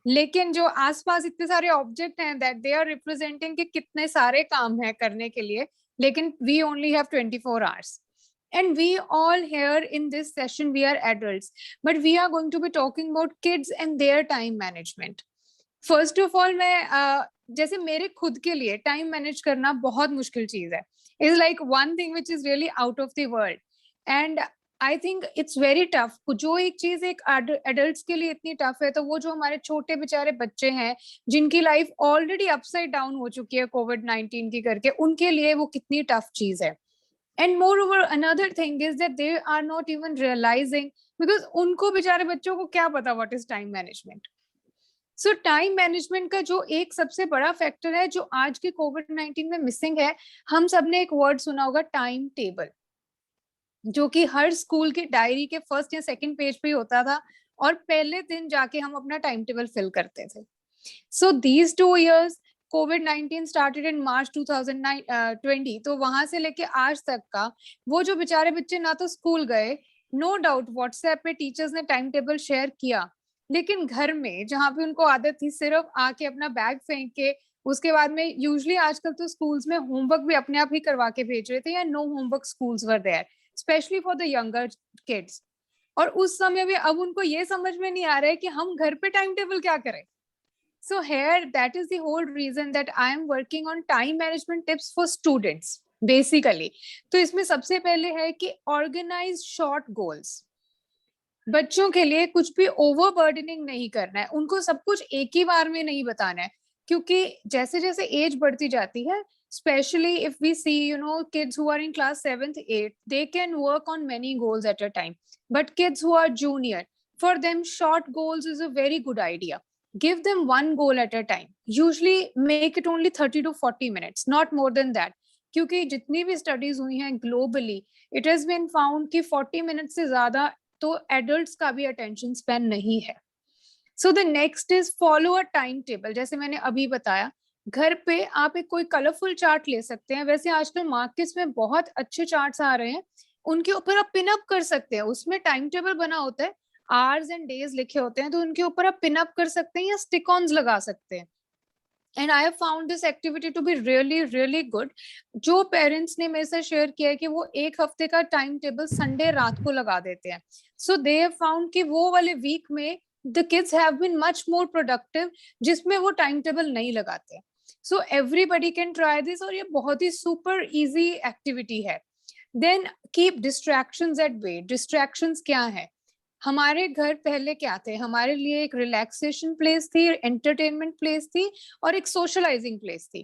S4: लेकिन जो आसपास इतने सारे ऑब्जेक्ट हैं दैट दे आर रिप्रेजेंटिंग कि कितने सारे काम हैं करने के लिए, लेकिन we only have 24 hours. And we all here in this session, we are adults, but we are going to be talking about kids and their time management. First of all, मैं जैसे मेरे खुद के लिए टाइम मैनेज करना बहुत मुश्किल चीज है. It's like one thing which is really out of the world, and I think it's very tough. जो एक चीज एक adults के लिए इतनी tough है, तो वो जो हमारे छोटे बेचारे बच्चे हैं जिनकी लाइफ ऑलरेडी अपसाइड डाउन हो चुकी है COVID-19 की करके, उनके लिए वो कितनी टफ चीज है. And moreover, another thing is that they are not even realizing, because उनको बेचारे बच्चों को क्या पता what is time management. So time management का जो एक सबसे बड़ा फैक्टर है जो आज के COVID-19 में मिसिंग है, हम सबने एक वर्ड सुना होगा टाइम टेबल, जो कि हर स्कूल की डायरी के फर्स्ट या सेकंड पेज पे होता था और पहले दिन जाके हम अपना टाइम टेबल फिल करते थे. So these 2 years, COVID-19 started in March 2020, तो वहां से लेके आज तक का वो जो बेचारे बच्चे ना तो स्कूल गए, नो डाउट व्हाट्सएप पे टीचर्स ने टाइम टेबल शेयर किया, लेकिन घर में जहाँ पे उनको आदत थी सिर्फ आके अपना बैग फेंक के, उसके बाद में यूजुअली आजकल तो स्कूल्स में होमवर्क भी अपने आप ही करवा के भेज रहे थे, या no homework schools were there specially for the younger kids. और उस समय भी अब उनको ये समझ में नहीं आ रहा है कि हम घर पे टाइम टेबल क्या करें. So here, that is the whole reason that I am working on time management tips for students, basically. तो इसमें सबसे पहले है कि organize short goals. बच्चों के लिए कुछ भी overburdening नहीं करना है, उनको सब कुछ एक ही बार में नहीं बताना है, क्योंकि जैसे जैसे एज बढ़ती जाती है, especially if we see, you know, kids who are in class 7th, 8th, they can work on many goals at a time. But kids who are junior, for them short goals is a very good idea. Give them one goal at a time. Usually make it only 30 to 40 minutes, not more than that. क्योंकि जितनी भी studies हुई हैं globally, it has been found कि 40 minute से ज्यादा तो adults का भी अटेंशन स्पैन नहीं है. So the next is follow a time table. जैसे मैंने अभी बताया, घर पे आप एक कोई कलरफुल चार्ट ले सकते हैं. वैसे आजकल मार्केट्स में बहुत अच्छे चार्ट्स आ रहे हैं, उनके ऊपर आप पिन अप कर सकते हैं. उसमें टाइम टेबल बना होता है, आवर्स एंड डेज लिखे होते हैं, तो उनके ऊपर आप पिन अप कर सकते हैं या स्टिक ऑन्स लगा सकते हैं. And I have found this activity to be really really good. जो पेरेंट्स ने मेरे साथ शेयर किया है कि वो एक हफ्ते का टाइम टेबल संडे रात को लगा देते हैं. सो दे हैव फाउंड कि वो वाले वीक में the kids have been much more productive, जिसमें वो टाइम टेबल नहीं लगाते. So everybody can try this, और ये बहुत ही सुपर इजी एक्टिविटी है. Then keep distractions at bay. Distractions क्या है? हमारे घर पहले क्या थे? हमारे लिए एक रिलैक्सेशन प्लेस थी, एंटरटेनमेंट प्लेस थी, और एक सोशलाइजिंग प्लेस थी.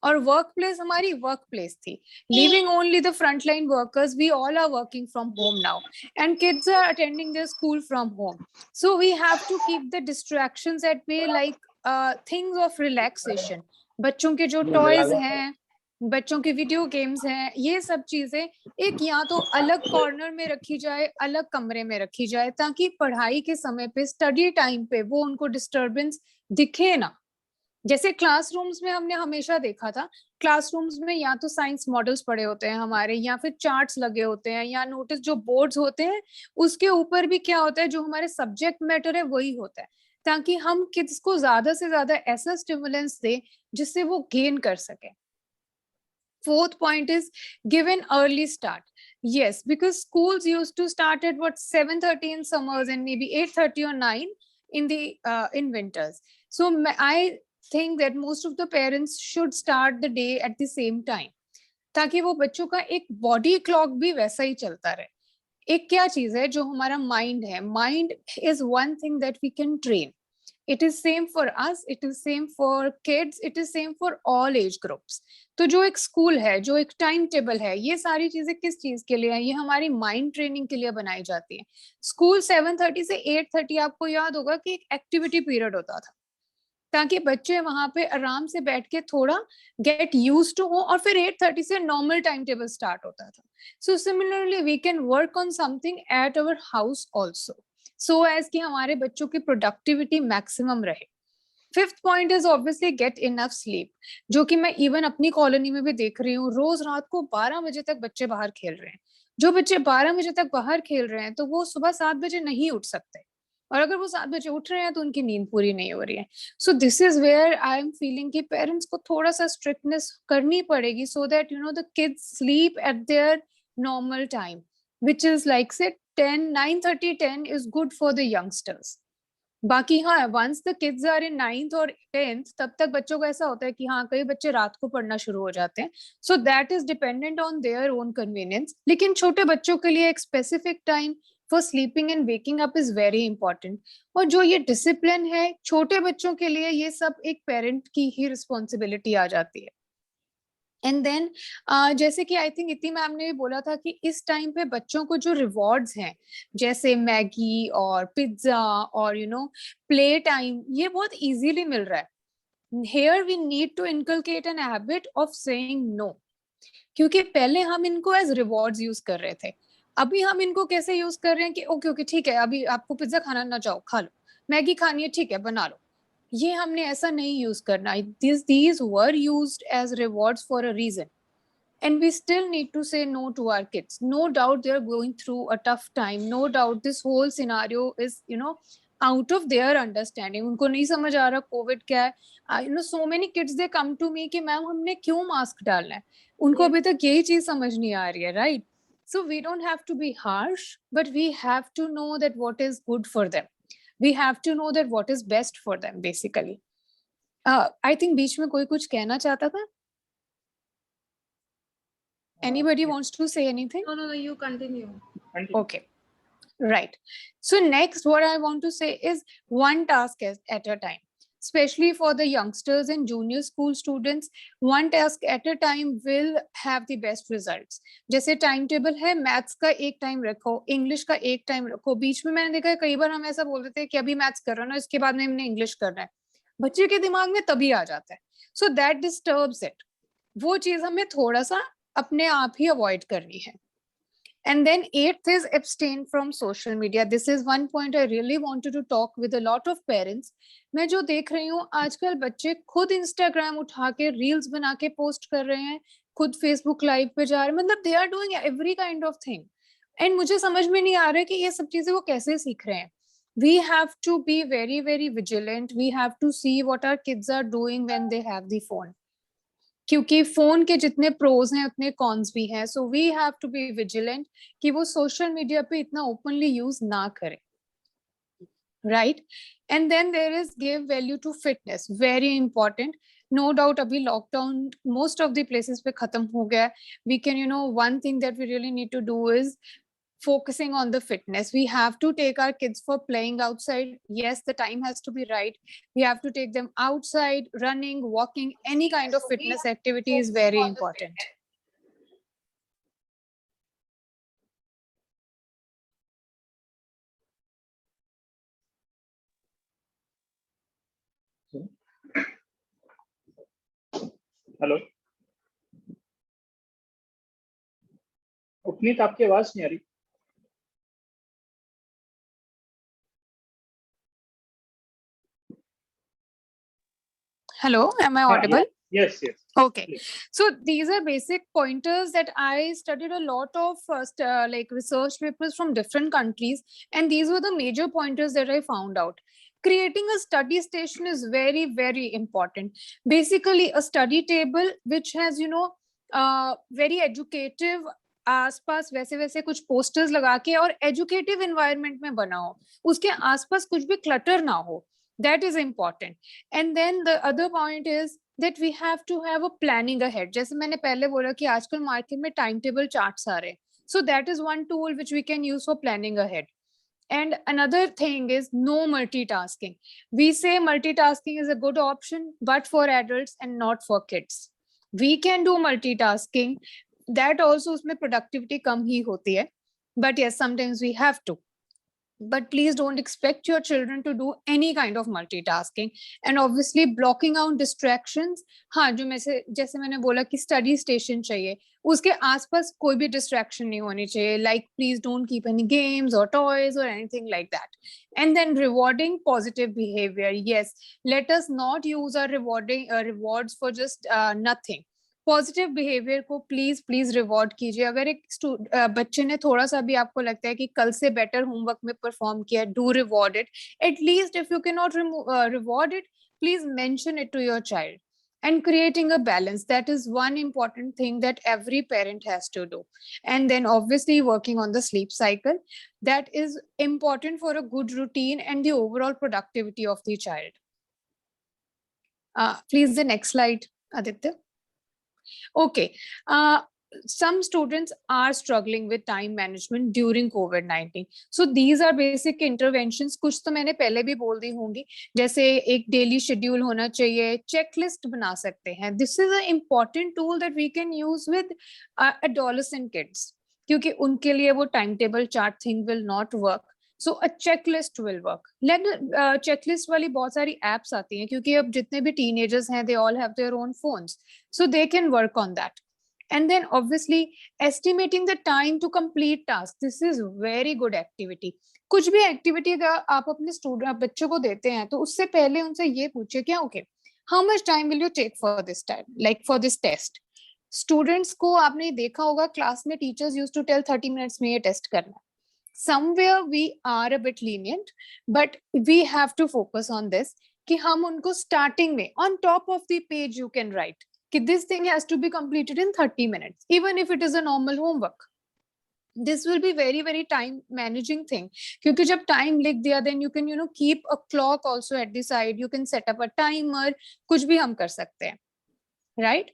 S4: और वर्क प्लेस हमारी वर्क प्लेस थी. Living only the frontline workers, we all are working from home now, and kids are attending their school from home. So we have to keep the distractions at bay, like things of relaxation. बच्चों के जो toys हैं, बच्चों के video games हैं, ये सब चीजें एक या तो अलग कॉर्नर में रखी जाए, अलग कमरे में रखी जाए, ताकि पढ़ाई के समय पे, स्टडी टाइम पे वो उनको डिस्टरबेंस दिखे ना. जैसे क्लासरूम्स में हमने हमेशा देखा था, क्लासरूम्स में या तो साइंस मॉडल्स पड़े होते हैं हमारे, या फिर चार्ट्स लगे होते हैं, या नोटिस जो बोर्ड्स होते हैं उसके ऊपर भी क्या होता है, जो हमारे सब्जेक्ट मैटर है वही होता है, ताकि हम किड्स को ज्यादा से ज्यादा ऐसा स्टिमुलेंस दे जिससे वो गेन कर सके. Fourth point is give an early start. Yes, because schools used to start at what 7:30 in summers and maybe 8:30 or 9 in the in winters. So I think that most of the parents should start the day at the same time, ताकि वो बच्चों का एक body clock भी वैसा ही चलता रहे. एक क्या चीज है जो हमारा माइंड है, mind is one thing that we can train. It is same for us, it is same for kids, it is same for all age groups. तो जो एक स्कूल है, जो एक टाइम टेबल है, ये सारी चीजें किस चीज के लिए है? ये हमारी माइंड ट्रेनिंग के लिए बनाई जाती है. स्कूल 7:30 से 8:30 आपको याद होगा कि एक एक्टिविटी पीरियड होता था, ताकि बच्चे वहां पे आराम से बैठ के थोड़ा गेट यूज टू हो, और फिर 8:30 से नॉर्मल टाइम टेबल स्टार्ट होता था. So similarly we can work on something at our house also, so as कि हमारे बच्चों की प्रोडक्टिविटी मैक्सिमम रहे. Fifth point is obviously get enough sleep, जो कि मैं इवन अपनी कॉलोनी में भी देख रही हूँ. रोज रात को 12 बजे तक बच्चे बाहर खेल रहे हैं. जो बच्चे 12 बजे तक बाहर खेल रहे हैं, तो वो सुबह 7 बजे नहीं उठ सकते, और अगर वो 7 बजे उठ रहे हैं तो उनकी नींद पूरी नहीं हो रही है. So this is where I am feeling कि पेरेंट्स को थोड़ा सा स्ट्रिक्टनेस करनी पड़ेगी, so that you know the kids sleep at their normal time, which is like say 9:30 10 is good for the youngsters. बाकी हाँ, once the kids are in 9th और 10th, तब तक बच्चों को ऐसा होता है कि हाँ, कई बच्चे रात को पढ़ना शुरू हो जाते हैं. So that is dependent on their own convenience. लेकिन छोटे बच्चों के लिए एक specific time for sleeping and waking up is very important. और जो ये discipline है छोटे बच्चों के लिए, ये सब एक parent की ही responsibility आ जाती है. एंड देन जैसे कि आई थिंक इति मैम ने भी बोला था कि इस टाइम पे बच्चों को जो रिवॉर्ड्स हैं, जैसे मैगी और पिज्जा और यू नो प्ले टाइम, ये बहुत इजीली मिल रहा है. Here we need to inculcate an habit of saying no, क्योंकि पहले हम इनको एज रिवॉर्ड्स यूज कर रहे थे. अभी हम इनको कैसे यूज कर रहे हैं कि ओके ओके ठीक है, अभी आपको पिज्जा खाना ना, जाओ खा लो, मैगी खानी है ठीक है बना लो. ये हमने ऐसा नहीं यूज करना. These were used as rewards for a reason, and we still need to say no to our kids. No doubt they are going through a tough time. No doubt this whole scenario is out of their understanding. उनको नहीं समझ आ रहा Covid क्या है. So many kids they come to me कि ma'am हमने क्यों mask डालना है, उनको अभी तक यही चीज समझ नहीं आ रही है, right? So we don't have to be harsh, but we have to know that what is good for them. We have to know that what is best for them basically. I think बीच में कोई कुछ कहना चाहता था? Anybody wants to say anything?
S1: No, you continue.
S4: Okay, right. So next what I want to say is one task at a time, especially for the youngsters and junior school students. One task at a time will have the best results. जैसे time table है, maths का एक time रखो, English का एक time रखो. बीच में मैंने देखा है कई बार हम ऐसा बोल देते हैं कि अभी मैथ्स कर रहा हूँ ना, इसके बाद में हमने इंग्लिश करना है. बच्चे के दिमाग में तभी आ जाता है. So that disturbs it. वो चीज हमें थोड़ा सा अपने आप ही अवॉइड करनी है. And then 8th is abstain from social media. This is one point I really wanted to talk with a lot of parents. मैं जो देख रही हूँ आजकल बच्चे खुद इंस्टाग्राम उठा के रील्स बना के पोस्ट कर रहे हैं, खुद फेसबुक लाइव पे जा रहे हैं, मतलब they are doing every kind of thing. And मुझे समझ में नहीं आ रहा है कि ये सब चीजें वो कैसे सीख रहे हैं. We have to be very very vigilant. We have to see what our kids are doing when they have the phone. क्योंकि फोन के जितने प्रोज हैं उतने कॉन्स भी हैं. So we have to be vigilant कि वो सोशल मीडिया पे इतना ओपनली यूज ना करें, right? And then there is give value to fitness, very important. No doubt अभी lockdown most of the places पे खत्म हो गया. We can one thing that we really need to do is focusing on the fitness. We have to take our kids for playing outside. Yes, the time has to be right. We have to take them outside, running, walking, any kind of fitness activity is very important.
S2: हेलो उपनीत, आपकी आवाज नहीं आ रही.
S4: Hello, am I audible?
S2: Yes.
S4: Okay.
S2: Please.
S4: So these are basic pointers that I studied a lot of like research papers from different countries, and these were the major pointers that I found out. Creating a study station is very very important. Basically a study table which has very educative, आसपास वैसे वैसे कुछ posters लगा के और educative environment में बना हो, उसके आसपास कुछ भी क्लटर ना हो. That is important. And then the other point is that we have to have a planning ahead. जैसे मैंने पहले बोला कि आजकल मार्केट में टाइम टेबल चार्ट्स आ रहे हैं. So that is one tool which we can use for planning ahead. And another thing is no multitasking. We say multitasking is a good option, but for adults and not for kids. We can do multitasking. That also उसमें productivity कम ही होती है. But yes, sometimes we have to. But please don't expect your children to do any kind of multitasking. And obviously blocking out distractions. हाँ, जो जैसे मैंने बोला कि study station चाहिए, उसके आसपास कोई भी distraction नहीं होनी चाहिए. Like please don't keep any games or toys or anything like that. And then rewarding positive behavior. Yes, let us not use our rewards for just nothing. Positive behaviour को please please reward कीजिए. अगर एक बच्चे ने थोड़ा सा भी आपको लगता है कि कल से बेटर होमवर्क में परफॉर्म किया, do reward it. At least if you can not reward it, please mention it to your child. And creating a balance, that is one important thing that every parent has to do. And then obviously working on the sleep cycle, that is important for a good routine and the overall productivity of the child. Please the next slide, Aditya. Okay, some students are struggling with time management during COVID-19. So these are basic interventions. कुछ तो मैंने पहले भी बोल दी होंगी, जैसे एक daily schedule होना चाहिए, checklist बना सकते हैं. This is an important tool that we can use with adolescent kids, क्योंकि उनके लिए वो timetable chart thing will not work. So a checklist will work. Checklist वाली बहुत सारी apps आती हैं, क्योंकि अब जितने भी teenagers हैं, they all have their own phones, so they can work on that. And then obviously estimating the time to complete tasks. This is very good activity. कुछ भी activity अगर आप अपने student बच्चों को देते हैं, तो उससे पहले उनसे ये पूछिए क्या, okay, how much time will you take for this time, like for this test? Students को आपने देखा होगा क्लास में teachers used to tell 30 minutes में ये test करना. Somewhere we are a bit lenient, but we have to focus on this कि हम उनको starting में on top of the page you can write कि this thing has to be completed in 30 minutes, even if it is a normal homework. This will be very, very time managing thing. क्योंकि जब time लिख दिया, then you can, keep a clock also at the side. You can set up a timer. कुछ भी हम कर सकते हैं, right?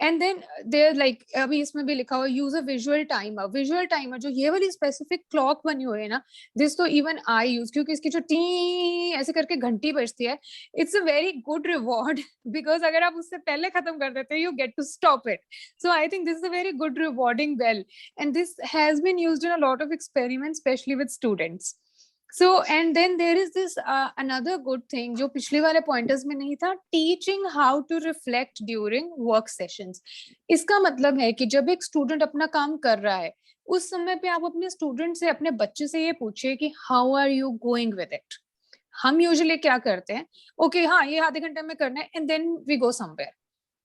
S4: And then they're like, अभी इसमें भी लिखा हुआ use a visual timer जो ये वाली specific clock बनी हुई है ना, this तो even I use, क्योंकि इसकी जो टी ऐसे करके घंटी बजती है, it's a very good reward because अगर आप उससे पहले खत्म कर देते हैं, you get to stop it. So I think this is a very good rewarding bell, and this has been used in a lot of experiments, especially with students. So, and then there is this another good thing जो पिछले वाले pointers में नहीं था, teaching how to reflect during work sessions. इसका मतलब है कि जब एक student अपना काम कर रहा है, उस समय पे आप अपने student से, अपने बच्चे से ये पूछिए कि how are you going with it? हम usually क्या करते हैं, okay हाँ ये आधे घंटे में करना है, and then we go somewhere,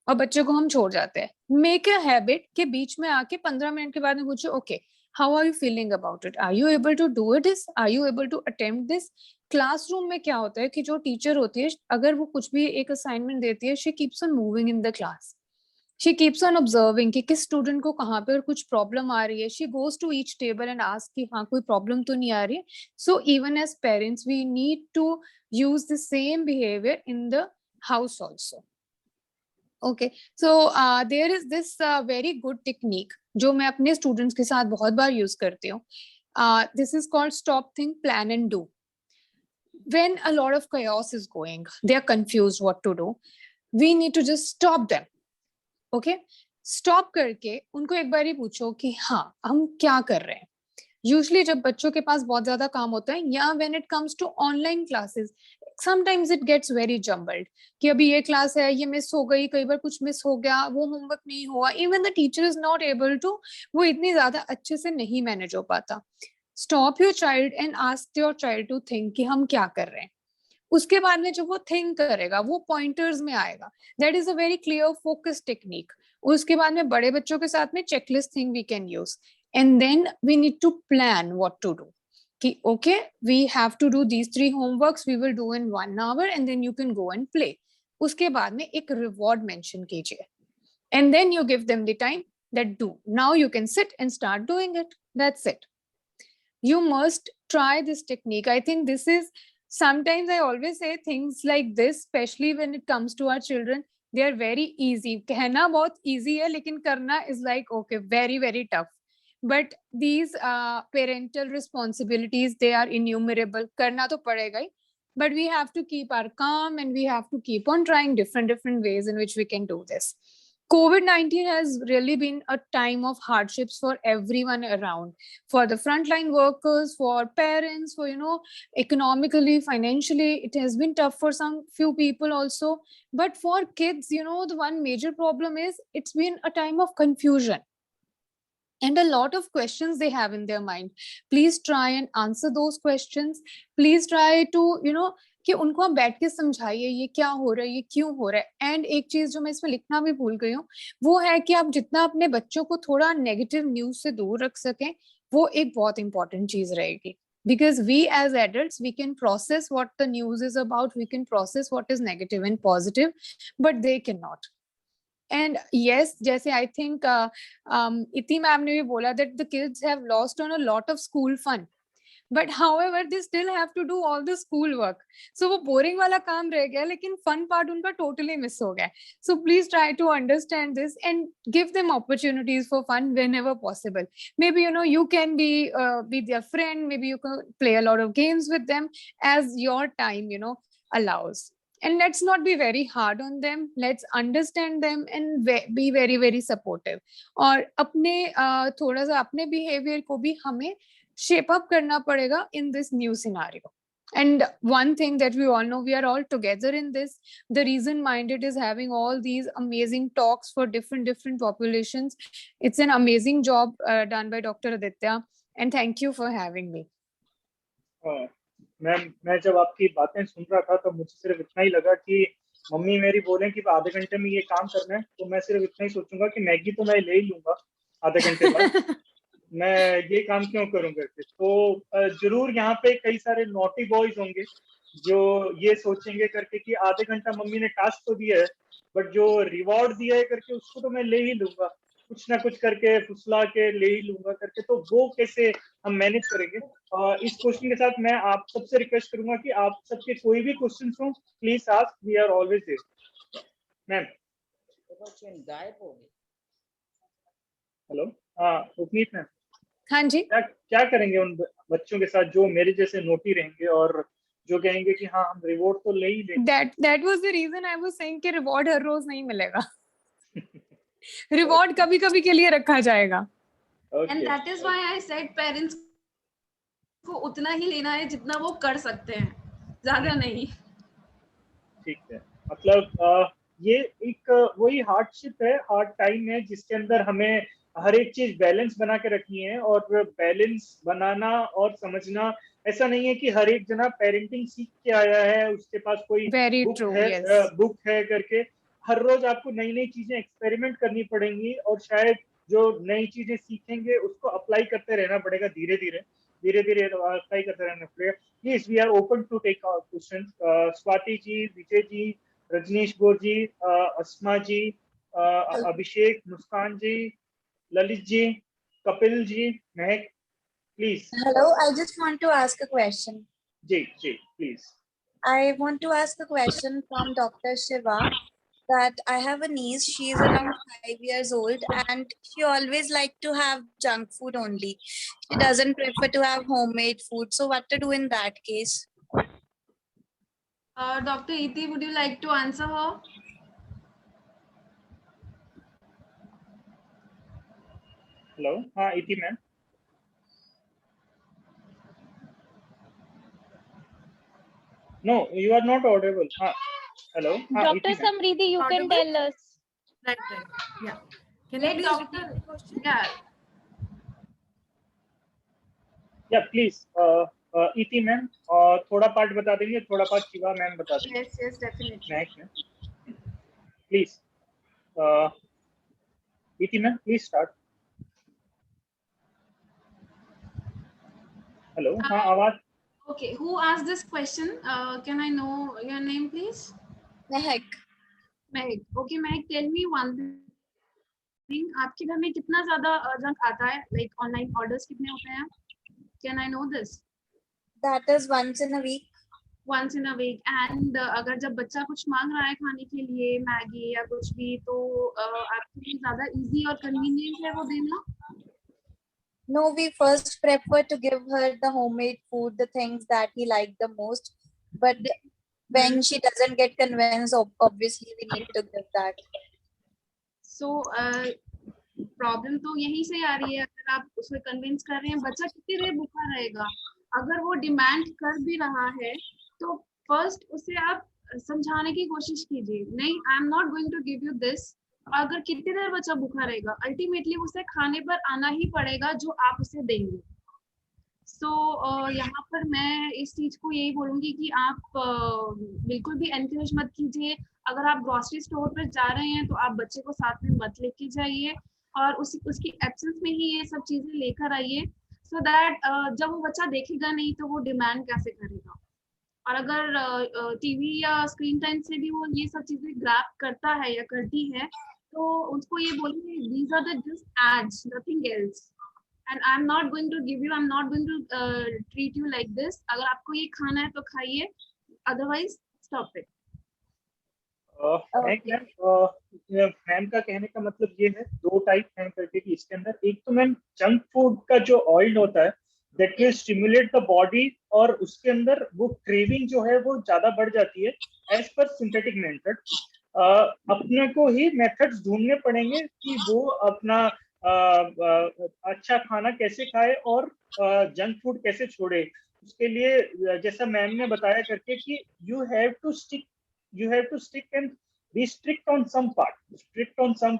S4: और बच्चे को हम छोड़ जाते हैं. Make a habit कि बीच में आके 15 मिनट के बाद में पूछिए, okay how are you feeling about it? Are you able to do this? Are you able to attempt this? Classroom में क्या होता है कि जो टीचर होती है, अगर वो कुछ भी एक असाइनमेंट देती है, she keeps on moving in the class. She keeps on observing कि किस स्टूडेंट को कहाँ पे और कुछ प्रॉब्लम आ रही है. She goes to each table and asks कि हाँ कोई प्रॉब्लम तो नहीं आ रही है. So even as parents, we need to use the same behavior in the house also. Okay, so there is this very good technique जो मैं अपने students के साथ बहुत बार use करती हूँ. This is called stop, think, plan and do. When a lot of chaos is going, they are confused what to do. We need to just stop them. Okay, stop करके उनको एक बार ही पूछो कि हाँ हम क्या कर रहे हैं. Usually जब बच्चों के पास बहुत ज्यादा काम होता है, या when it comes to online classes, sometimes it gets very jumbled कि अभी ये क्लास है, ये मिस हो गई, कई बार कुछ मिस हो गया, वो होमवर्क नहीं हुआ, even the teacher is not able to, वो इतनी ज्यादा अच्छे से नहीं मैनेज हो पाता. Stop your child and ask your child to think कि हम क्या कर रहे हैं. उसके बाद में जब वो थिंक करेगा, वो पॉइंटर्स में आएगा. That is a very clear focus technique. उसके बाद में बड़े बच्चों के साथ में checklist thing we can use, and then we need to plan what to do कि okay we have to do these 3 homeworks, we will do in 1 hour and then you can go and play. उसके बाद में एक reward mention कीजिए, and then you give them the time that do, now you can sit and start doing it. That's it. You must try this technique. I think this is, sometimes I always say things like this, especially when it comes to our children, they are very easy. कहना बहुत easy है, लेकिन करना is like okay, very very tough. but these parental responsibilities, they are innumerable. करना तो पड़ेगा ही, but we have to keep our calm and we have to keep on trying different ways in which we can do this. COVID-19 has really been a time of hardships for everyone around, for the frontline workers, for parents, for, economically, financially, it has been tough for some few people also. But for kids, the one major problem is it's been a time of confusion and a lot of questions they have in their mind. Please try and answer those questions. Please try to, कि उनको आप बैठ के समझाइए ये क्या हो रहा है, ये क्यों हो रहा है. एंड एक चीज जो मैं इसमें लिखना भी भूल गई हूँ, वो है कि आप जितना अपने बच्चों को थोड़ा नेगेटिव न्यूज से दूर रख सकें, वो एक बहुत इंपॉर्टेंट चीज रहेगी. Because we as adults, we can process what the news is about, we can process what is negative and positive, but they cannot. And yes, जैसे I think इति मैम ने भी बोला that the kids have lost on a lot of school fun. But however, they still have to do all the school work. So वो boring वाला काम रह गया, लेकिन fun part उनका totally miss हो गया. So please try to understand this and give them opportunities for fun whenever possible. Maybe, you can be their friend. Maybe you can play a lot of games with them as your time, allows. And let's not be very hard on them. Let's understand them and be very, very supportive. और अपने थोड़ा सा अपने behavior को भी हमें shape up करना पड़ेगा in this new scenario. And one thing that we all know, we are all together in this. The Reason Minded is having all these amazing talks for different populations. It's an amazing job done by Dr. Aditya, and thank you for having me.
S2: Ma'am, मैं जब आपकी बातें सुन रहा था तो मुझे सिर्फ इतना ही लगा कि मम्मी मेरी बोले कि आधे घंटे में ये काम करना है, तो मैं सिर्फ इतना ही सोचूंगा कि मैगी तो मैं ले ही लूंगा आधे घंटे बाद, मैं ये काम क्यों करूं करके. तो जरूर यहाँ पे कई सारे नॉटी बॉयज होंगे जो ये सोचेंगे करके कि आधे घंटा मम्मी ने टास्क तो दिया है, बट जो रिवॉर्ड दिया है करके उसको तो मैं ले ही लूंगा, कुछ ना कुछ करके फुसला के ले ही लूंगा करके. तो वो कैसे हम मैनेज करेंगे? इस क्वेश्चन के साथ मैं आप सबसे रिक्वेस्ट करूंगा कि आप सबके कोई भी क्वेश्चन हो, please ask, we are always there. Ma'am, hello. Upneet ma'am,
S4: हाँ जी.
S2: क्या करेंगे उन बच्चों के साथ जो मेरे जैसे नोटी रहेंगे और जो कहेंगे कि हाँ हम रिवॉर्ड तो ले ही लेंगे?
S4: That was the reason I was saying कि रिवॉर्ड हर रोज नहीं मिलेगा. रिवॉर्ड कभी कभी के लिए रखा जाएगा.
S1: And that is why I said parents को उतना ही लेना है जितना वो कर सकते हैं, ज्यादा नहीं.
S2: ठीक है, मतलब ये एक वही हार्डशिप है, हार्ड टाइम है जिसके अंदर हमें हर एक चीज बैलेंस बना के रखनी है. और बैलेंस बनाना और समझना ऐसा नहीं है कि हर एक जना पेरेंटिंग सीख के आया है, उसके पास कोई बुक है करके. हर रोज आपको नई नई चीजें एक्सपेरिमेंट करनी पड़ेंगी और शायद जो नई चीजें सीखेंगे उसको अप्लाई करते रहना पड़ेगा, धीरे धीरे अप्लाई करते रहना पड़ेगा. Please, we are open to take questions. Swati ji, Vijay ji, Rajneesh Gaur ji, Asma ji, Abhishek, Muskan ji, Lalit ji, Kapil ji, Mehak, please.
S8: Hello, I just want to ask a question.
S2: Ji, please.
S8: I want to ask a question from Dr. Shiva that I have a niece. She is around 5 years old and she always like to have junk food only. She doesn't prefer to have homemade food. So what to do in that case?
S1: Dr. Iti, would you like to answer her?
S2: Hello, Iti ma'am. No, you are not audible. Hello.
S6: Dr. Samriddhi, you can tell us.
S3: Right. Yeah. Can
S1: Let
S3: you please
S1: doctor,
S3: repeat the question?
S2: Yeah, please. Iti ma'am, थोड़ा part बता देंगे, थोड़ा part Shiva ma'am बता देंगे.
S1: Yes, definitely.
S2: Next, please. Iti ma'am, please start. Hello. आवाज.
S1: Okay, who asked this question? Can I know your name, please?
S8: Mehak.
S1: Meg. Okay, Meg, tell me one thing. आपके घर में कितना ज़्यादा जंक आता है? Like online orders कितने होते हैं? Can I know this?
S8: That is once in a week.
S1: Once in a week. And अगर जब बच्चा कुछ मांग रहा है खाने के लिए, मैगी या कुछ भी, तो आपके लिए ज़्यादा easy और convenient है वो देना?
S8: No, we first prefer to give her the homemade food, the things that he liked the most. But when she doesn't get convinced, obviously we need to give that.
S1: So problem तो यहीं से आ रही है, अगर आप उसे convince कर रहे हैं, बच्चा कितनी देर भूखा रहेगा? अगर वो डिमांड कर भी रहा है तो फर्स्ट उसे आप समझाने की कोशिश कीजिए, नहीं I am not going to give you this. अगर कितनी देर बच्चा भूखा रहेगा, अल्टीमेटली उसे खाने पर आना ही पड़ेगा जो आप उसे देंगे। सो यहाँ पर मैं इस चीज को यही बोलूंगी कि आप बिल्कुल भी एनकरेज मत कीजिए। अगर आप ग्रोसरी स्टोर पर जा रहे हैं तो आप बच्चे को साथ में मत लेके जाइए और उसकी एब्सेंस में ही ये सब चीजें लेकर आइए, सो दैट जब वो बच्चा देखेगा नहीं तो वो डिमांड कैसे करेगा। और अगर टीवी या स्क्रीन टाइम से भी वो ये सब चीजें ग्रैब करता है या करती है तो उसको ये बोलिए these are the just aids, nothing else, and I'm not going to give you, I'm not going to treat you like this. अगर आपको ये खाना है तो खाइए, otherwise stop it.
S2: मैम का कहने का मतलब ये है, दो टाइप है करके कि इसके अंदर एक तो मैम जंक फूड का जो ऑयल होता है that will stimulate the body और उसके अंदर वो क्रेविंग जो है वो ज्यादा बढ़ जाती है एज पर सिंथेटिक मेथड। अपने को ही मेथड्स ढूंढने पड़ेंगे कि वो अपना अच्छा खाना कैसे खाए और जंक फूड कैसे छोड़े। उसके लिए जैसा मैम ने बताया करके कि you have to stick and be strict on some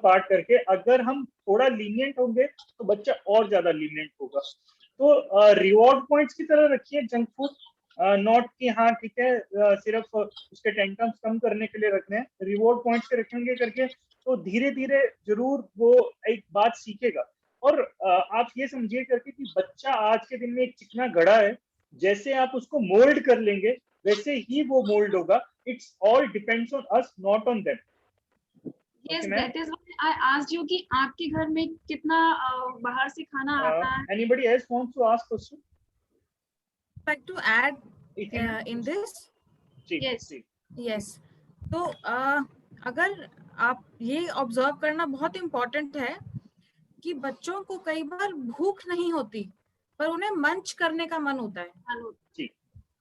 S2: part करके, अगर हम थोड़ा लीनियंट होंगे तो बच्चा और ज्यादा लीनियंट होगा। तो रिवॉर्ड पॉइंट्स की तरह रखिए जंक फूड, नॉट कि हाँ ठीक है सिर्फ उसके टेंटम्स कम करने के लिए रखने हैं, रिवॉर्ड पॉइंट्स के रखेंगे करके तो धीरे धीरे जरूर वो एक बात सीखेगा। और आप ये समझिए करके कि बच्चा आज के दिन में एक चिकना घड़ा है, जैसे आप उसको मोल्ड कर लेंगे वैसे ही वो मोल्ड होगा। It's all depends on us, not on them.
S1: Yes, that is why I asked you कि आपके घर में कितना बाहर से खाना आता है।
S2: Anybody else wants to ask question?
S3: Like to add in this?
S1: Yes.
S3: Yes. तो अगर आप ये ऑब्जर्व करना बहुत इम्पोर्टेंट है कि बच्चों को कई बार भूख नहीं होती पर उन्हें मंच करने का मन होता है।
S2: जी।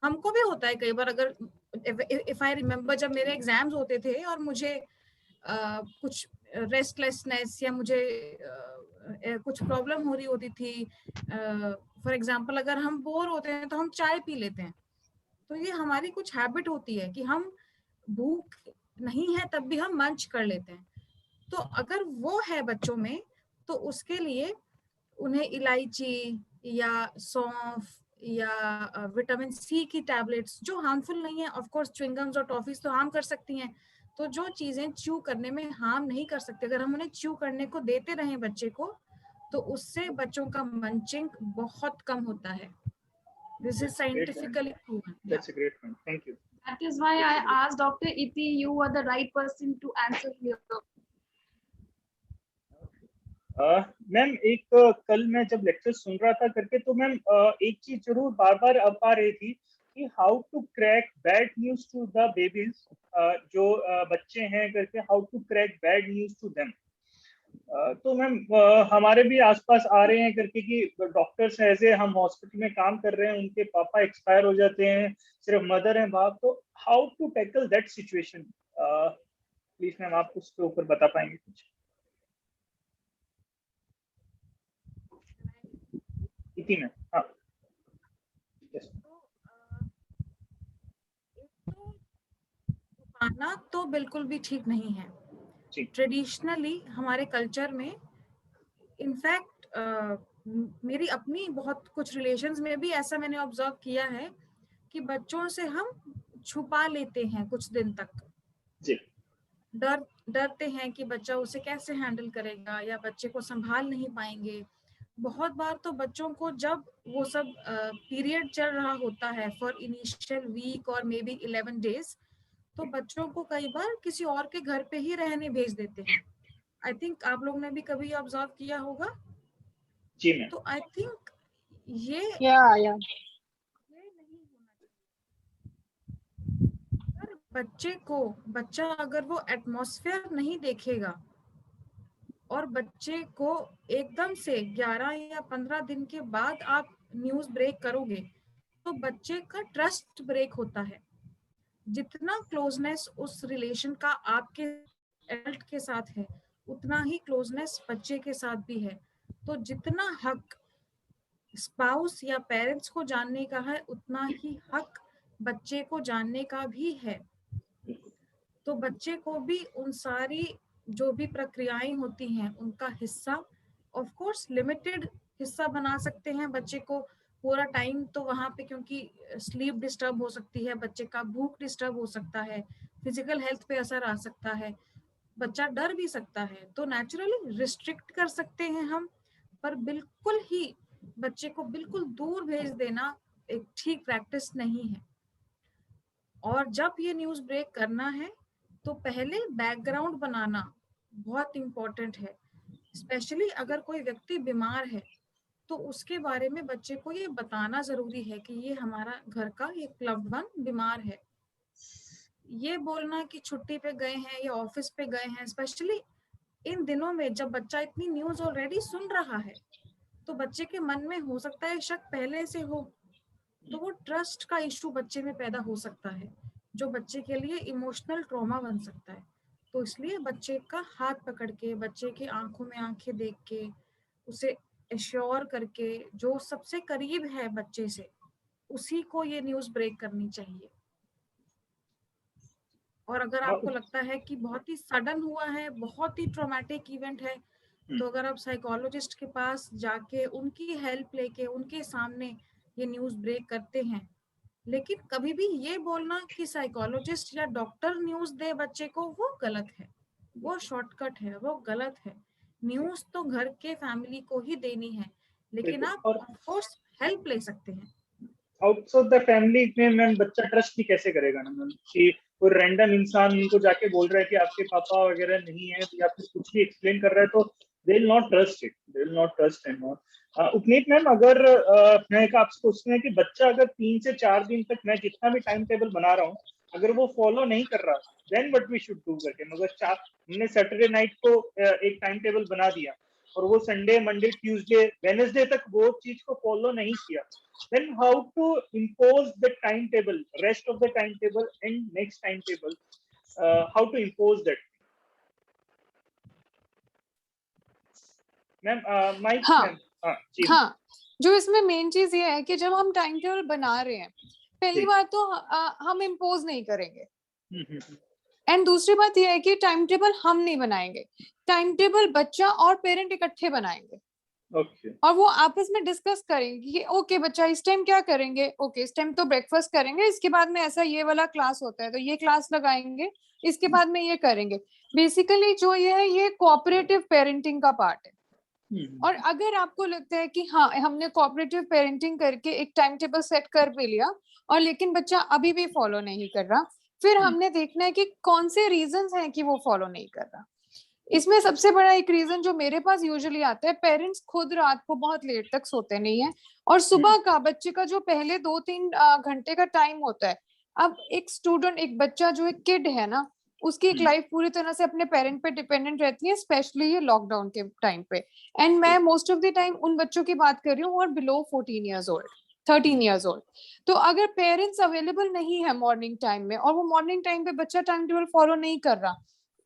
S3: हमको भी होता है कई बार। अगर इफ आई रिमेम्बर जब मेरे एग्जाम्स होते थे और मुझे कुछ रेस्टलेसनेस या मुझे कुछ प्रॉब्लम हो रही होती थी, फॉर एग्जांपल अगर हम बोर होते हैं तो हम चाय पी लेते हैं। तो ये हमारी कुछ हैबिट होती है कि हम भूख नहीं है तब भी हम मंच कर लेते हैं। तो अगर वो है बच्चों में तो उसके लिए उन्हें इलायची या सौंफ या विटामिन सी की टैबलेट्स जो हार्मफुल नहीं है, ऑफ कोर्स च्युइंगम्स और टॉफीज तो हार्म कर सकती हैं, तो जो चीजें च्यू करने में हार्म नहीं कर सकते अगर हम उन्हें च्यू करने को देते रहें बच्चे को, तो उससे बच्चों का मंचिंग बहुत कम होता है। This is scientifically proven.
S2: That's a great point. Thank you.
S1: That is why I asked Dr. Iti, you are the right person to answer here.
S2: Ma'am एक कल मैं जब लेक्चर सुन रहा था करके तो मैम एक चीज जरूर बार बार आ रही थी कि how to crack bad news to the babies, जो बच्चे हैं करके how to crack bad news to them. तो मैम हमारे भी आसपास आ रहे हैं करके कि डॉक्टर्स ऐसे हम हॉस्पिटल में काम कर रहे हैं, उनके पापा एक्सपायर हो जाते हैं, सिर्फ मदर हैं बाप, तो how to tackle that situation? Please ma'am आप उसके ऊपर बता पाएंगे कुछ? इतनी में हाँ
S3: खाना तो बिल्कुल भी ठीक नहीं है। ट्रेडिशनली हमारे कल्चर में इनफैक्ट मेरी अपनी बहुत कुछ रिलेशंस में भी ऐसा मैंने ऑब्जर्व किया है कि बच्चों से हम छुपा लेते हैं कुछ दिन तक।
S2: जी।
S3: डरते हैं कि बच्चा उसे कैसे हैंडल करेगा या बच्चे को संभाल नहीं पाएंगे। बहुत बार तो बच्चों को जब वो सब पीरियड चल रहा होता है फॉर इनिशियल वीक और मे बी 11 days, तो बच्चों को कई बार किसी और के घर पे ही रहने भेज देते हैं। आई थिंक आप लोग ने भी कभी ऑब्जर्व किया होगा।
S2: जी मैम।
S3: तो आई थिंक ये
S5: नहीं होना चाहिए।
S3: बच्चा अगर वो एटमॉस्फेयर नहीं देखेगा और बच्चे को एकदम से 11 या 15 दिन के बाद आप न्यूज ब्रेक करोगे तो बच्चे का ट्रस्ट ब्रेक होता है। जितना क्लोजनेस उस रिलेशन का आपके एडल्ट के साथ है उतना ही क्लोजनेस बच्चे के साथ भी है। तो जितना हक स्पाउस या पेरेंट्स को जानने का है उतना ही हक बच्चे को जानने का भी है। तो बच्चे को भी उन सारी जो भी प्रक्रियाएं होती हैं उनका हिस्सा, ऑफ कोर्स लिमिटेड हिस्सा बना सकते हैं। बच्चे को पूरा टाइम तो वहां पे, क्योंकि स्लीप डिस्टर्ब हो सकती है, बच्चे का भूख डिस्टर्ब हो सकता है, फिजिकल हेल्थ पे असर आ सकता है, बच्चा डर भी सकता है, तो नेचुरली रिस्ट्रिक्ट कर सकते हैं हम। पर बिल्कुल ही बच्चे को बिल्कुल दूर भेज देना एक ठीक प्रैक्टिस नहीं है। और जब ये न्यूज ब्रेक करना है तो पहले बैकग्राउंड बनाना बहुत इम्पोर्टेंट है। स्पेशली अगर कोई व्यक्ति बीमार है तो उसके बारे में बच्चे को ये बताना जरूरी है कि ये हमारा घर का एक लव्ड वन बीमार है। ये बोलना कि छुट्टी पे गए हैं या ऑफिस पे गए हैं, स्पेशली इन दिनों में जब बच्चा इतनी न्यूज ऑलरेडी सुन रहा है तो बच्चे के मन में हो सकता है शक पहले से हो, तो वो ट्रस्ट का इशू बच्चे में पैदा हो सकता है जो बच्चे के लिए इमोशनल ट्रॉमा बन सकता है। तो इसलिए बच्चे का हाथ पकड़ के, बच्चे की आंखों में आंखें देख के, उसे एश्योर करके, जो सबसे करीब है बच्चे से उसी को ये न्यूज ब्रेक करनी चाहिए। और अगर आपको लगता है कि बहुत ही सडन हुआ है, बहुत ही ट्रॉमेटिक इवेंट है, तो अगर आप साइकोलॉजिस्ट के पास जाके उनकी हेल्प लेके उनके सामने ये न्यूज ब्रेक करते हैं। लेकिन कभी भी ये बोलना कि साइकोलॉजिस्ट या डॉक्टर न्यूज दे बच्चे को, वो गलत है, वो शॉर्टकट है, वो गलत है। न्यूज तो घर के फैमिली को ही देनी है, लेकिन आप
S2: और
S3: ऑफ कोर्स हेल्प ले सकते हैं।
S2: आउटसाइड द फैमिली में मैम बच्चा ट्रस्ट भी कैसे करेगा ना मैम, कि कोई रैंडम इंसान उनको जाके बोल रहा है कि आपके पापा वगैरह नहीं है या फिर कुछ भी एक्सप्लेन कर रहा है, तो they will not trust it, they will not trust and not. Upneet ma'am, अगर मैं एक आपसे क्वेश्चन है कि बच्चा अगर 3 से 4 दिन तक मैं जितना भी टाइम टेबल बना रहा हूँ अगर वो फॉलो नहीं कर रहा, then what we should do करके, मगर हमने सैटरडे नाइट को एक टाइम टेबल बना दिया और वो संडे मंडे ट्यूसडे वेडनेसडे तक वो चीज को फॉलो नहीं किया, then how to impose the timetable, rest of the timetable and next timetable, how to impose that? Ma'am mic ma'am.
S4: हाँ, जो इसमें मेन चीज ये है कि जब हम टाइम टेबल बना रहे हैं, पहली बात तो हम इम्पोज नहीं करेंगे, एंड दूसरी बात ये है कि टाइम टेबल हम नहीं बनाएंगे, टाइम टेबल बच्चा और पेरेंट इकट्ठे बनाएंगे। और वो आपस में डिस्कस करेंगे कि ओके बच्चा इस टाइम क्या करेंगे, ओके इस टाइम तो ब्रेकफास्ट करेंगे, इसके बाद में ऐसा ये वाला क्लास होता है तो ये क्लास लगाएंगे, इसके बाद में ये करेंगे। बेसिकली जो ये है ये कोऑपरेटिव पेरेंटिंग का पार्ट है। और अगर आपको लगता है कि हाँ हमने कोऑपरेटिव पेरेंटिंग करके एक टाइम टेबल सेट कर भी लिया और लेकिन बच्चा अभी भी फॉलो नहीं कर रहा, फिर हमने देखना है कि कौन से रीजंस हैं कि वो फॉलो नहीं कर रहा। इसमें सबसे बड़ा एक रीजन जो मेरे पास यूजुअली आता है, पेरेंट्स खुद रात को बहुत लेट तक सोते नहीं है और सुबह का बच्चे का जो पहले 2-3 घंटे का टाइम होता है, अब एक स्टूडेंट, एक बच्चा जो एक किड है ना, उसकी एक लाइफ पूरी तरह से अपने पेरेंट पे डिपेंडेंट रहती है, स्पेशली ये लॉकडाउन के टाइम पे। एंड मैं मोस्ट ऑफ द टाइम उन बच्चों की बात कर रही हूँ और below 14 years old, 13 years old. तो अगर पेरेंट्स अवेलेबल नहीं है मॉर्निंग टाइम में और वो मॉर्निंग टाइम पे बच्चा टाइम टेबल फॉलो नहीं कर रहा,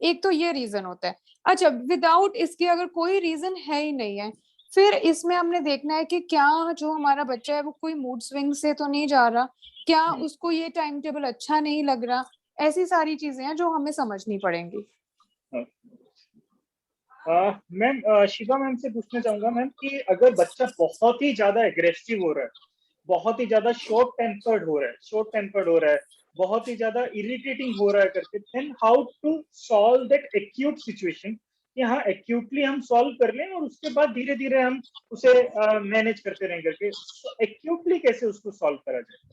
S4: एक तो ये रीजन होता है। अच्छा, विदाउट इसके अगर कोई रीजन है ही नहीं है, फिर इसमें हमने देखना है कि क्या जो हमारा बच्चा है वो कोई मूड स्विंग से तो नहीं जा रहा, क्या उसको ये टाइम टेबल अच्छा नहीं लग रहा, ऐसी सारी चीजें हैं जो हमें समझनी पड़ेंगी।
S2: मैम शिवा मैम से पूछना चाहूंगा मैम कि अगर बच्चा बहुत ही ज्यादा एग्रेसिव हो रहा है, बहुत ही ज्यादा शॉर्ट टेम्पर्ड हो रहा है, बहुत ही ज्यादा इरिटेटिंग हो रहा है करके, then how to solve that acute situation, कि हाँ एक्यूटली हम सॉल्व कर लें और उसके बाद धीरे धीरे हम उसे मैनेज करते रहें करके, एक्यूटली कैसे उसको सॉल्व करा जाए।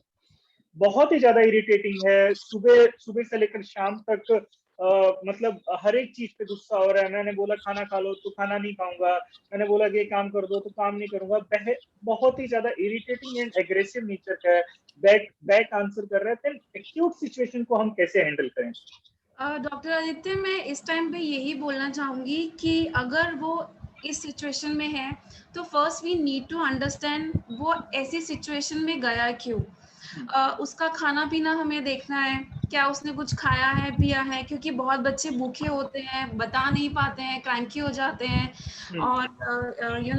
S2: बहुत ही ज्यादा इरिटेटिंग है, सुबह से लेकर शाम तक मतलब हर एक चीज पे गुस्सा हो रहा है। मैंने बोला खाना खा लो तो खाना नहीं खाऊंगा, मैंने बोला कि काम कर दो तो काम नहीं करूंगा, बहुत ही ज्यादा इरिटेटिंग एंड एग्रेसिव नेचर का है, बैक आंसर कर रहा है। एक्यूट सिचुएशन को हम कैसे हैंडल करें?
S1: डॉक्टर आदित्य, मैं इस टाइम पे यही बोलना चाहूँगी कि अगर वो इस सिचुएशन में है तो first we need to understand वो ऐसी सिचुएशन में गया क्यों। उसका खाना पीना हमें देखना है, क्या उसने कुछ खाया है पिया है, क्योंकि बहुत बच्चे भूखे होते हैं, बता नहीं पाते हैं, क्रैंकी हो जाते हैं और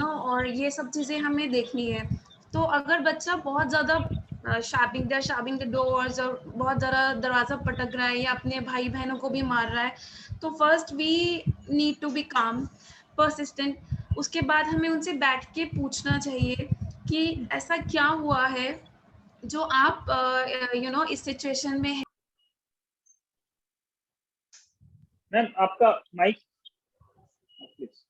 S1: और ये सब चीज़ें हमें देखनी है। तो अगर बच्चा बहुत ज़्यादा शाबिंग द डोर्स और बहुत ज़्यादा दरवाज़ा पटक रहा है या अपने भाई बहनों को भी मार रहा है, तो first we need to be calm, persistent. उसके बाद हमें उनसे बैठ के पूछना चाहिए कि ऐसा क्या हुआ है जो आप इस सिचुएशन में है।
S2: मैम आपका mic please.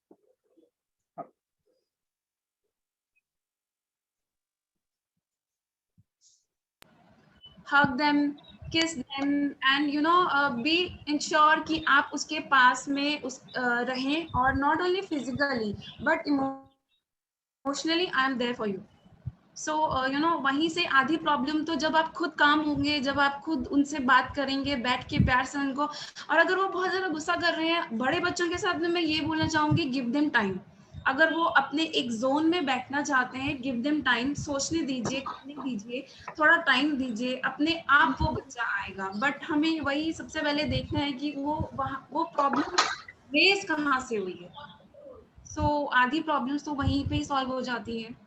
S1: hug them, kiss them and be ensure कि आप उसके पास में रहें और not only physically but emotionally I am there for you. सो वहीं से आधी प्रॉब्लम तो जब आप खुद काम होंगे, जब आप खुद उनसे बात करेंगे बैठ के प्यार से उनको। और अगर वो बहुत ज़्यादा गुस्सा कर रहे हैं, बड़े बच्चों के साथ में मैं ये बोलना चाहूँगी, गिव देम टाइम। अगर वो अपने एक जोन में बैठना चाहते हैं, गिव देम टाइम, सोचने दीजिए, करने दीजिए, थोड़ा टाइम दीजिए, अपने आप वो बच्चा आएगा। बट हमें वही सबसे पहले देखना है कि वो प्रॉब्लम रेस कहाँ से हुई है। सो आधी प्रॉब्लम्स तो वहीं पे ही सॉल्व हो जाती है।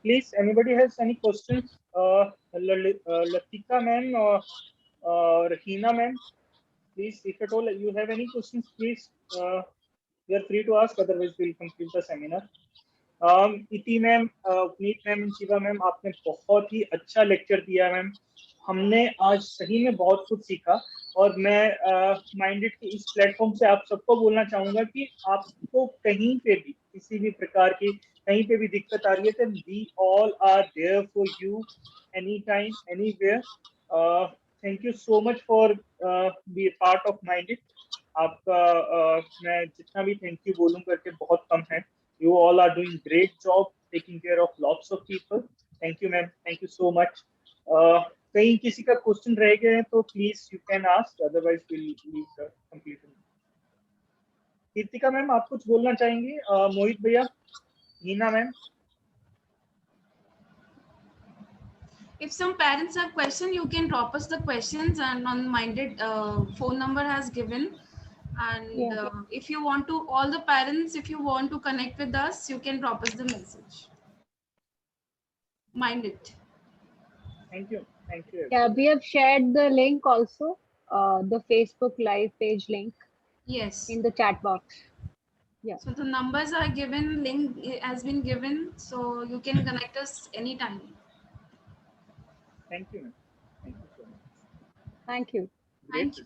S2: Please, anybody has any questions? Latika ma'am or Rahina ma'am, please, if at all you have any questions, please, you are free to ask. Otherwise, we'll complete the seminar. इति ma'am, उपनीत ma'am, Shiva ma'am, आपने बहुत ही अच्छा lecture दिया ma'am. हमने आज सही में बहुत कुछ सीखा और मैं माइंडेड के इस प्लेटफॉर्म से आप सबको बोलना चाहूंगा कि आपको कहीं पे भी किसी भी प्रकार की कहीं पे भी दिक्कत आ रही है तो we all are there for you any time anywhere. Thank you so much for be part of minded. आपका मैं जितना भी थैंक यू बोलूं करके बहुत कम है। You all are doing great job taking care of lots of people. Thank you, ma'am. Thank you so much. कहीं किसी का क्वेश्चन रह गए हैं तो please you can ask, otherwise will leave the complete. Kirtika ma'am, आप कुछ बोलना चाहेंगे? मोहित भैया, हीना ma'am.
S1: If some parents have question, you can drop us the questions, and on Minded phone number has given. And if you want to, all the parents, if you want to connect with us, you can drop us the message. Minded.
S2: Thank you. Thank you.
S5: Yeah, we have shared the link also, the Facebook live page link.
S1: Yes.
S5: In the chat box. Yeah.
S1: So the numbers are given, link has been given, so you can connect us anytime.
S2: Thank you, ma'am. Thank you so much.
S5: Thank you.
S1: Thank you.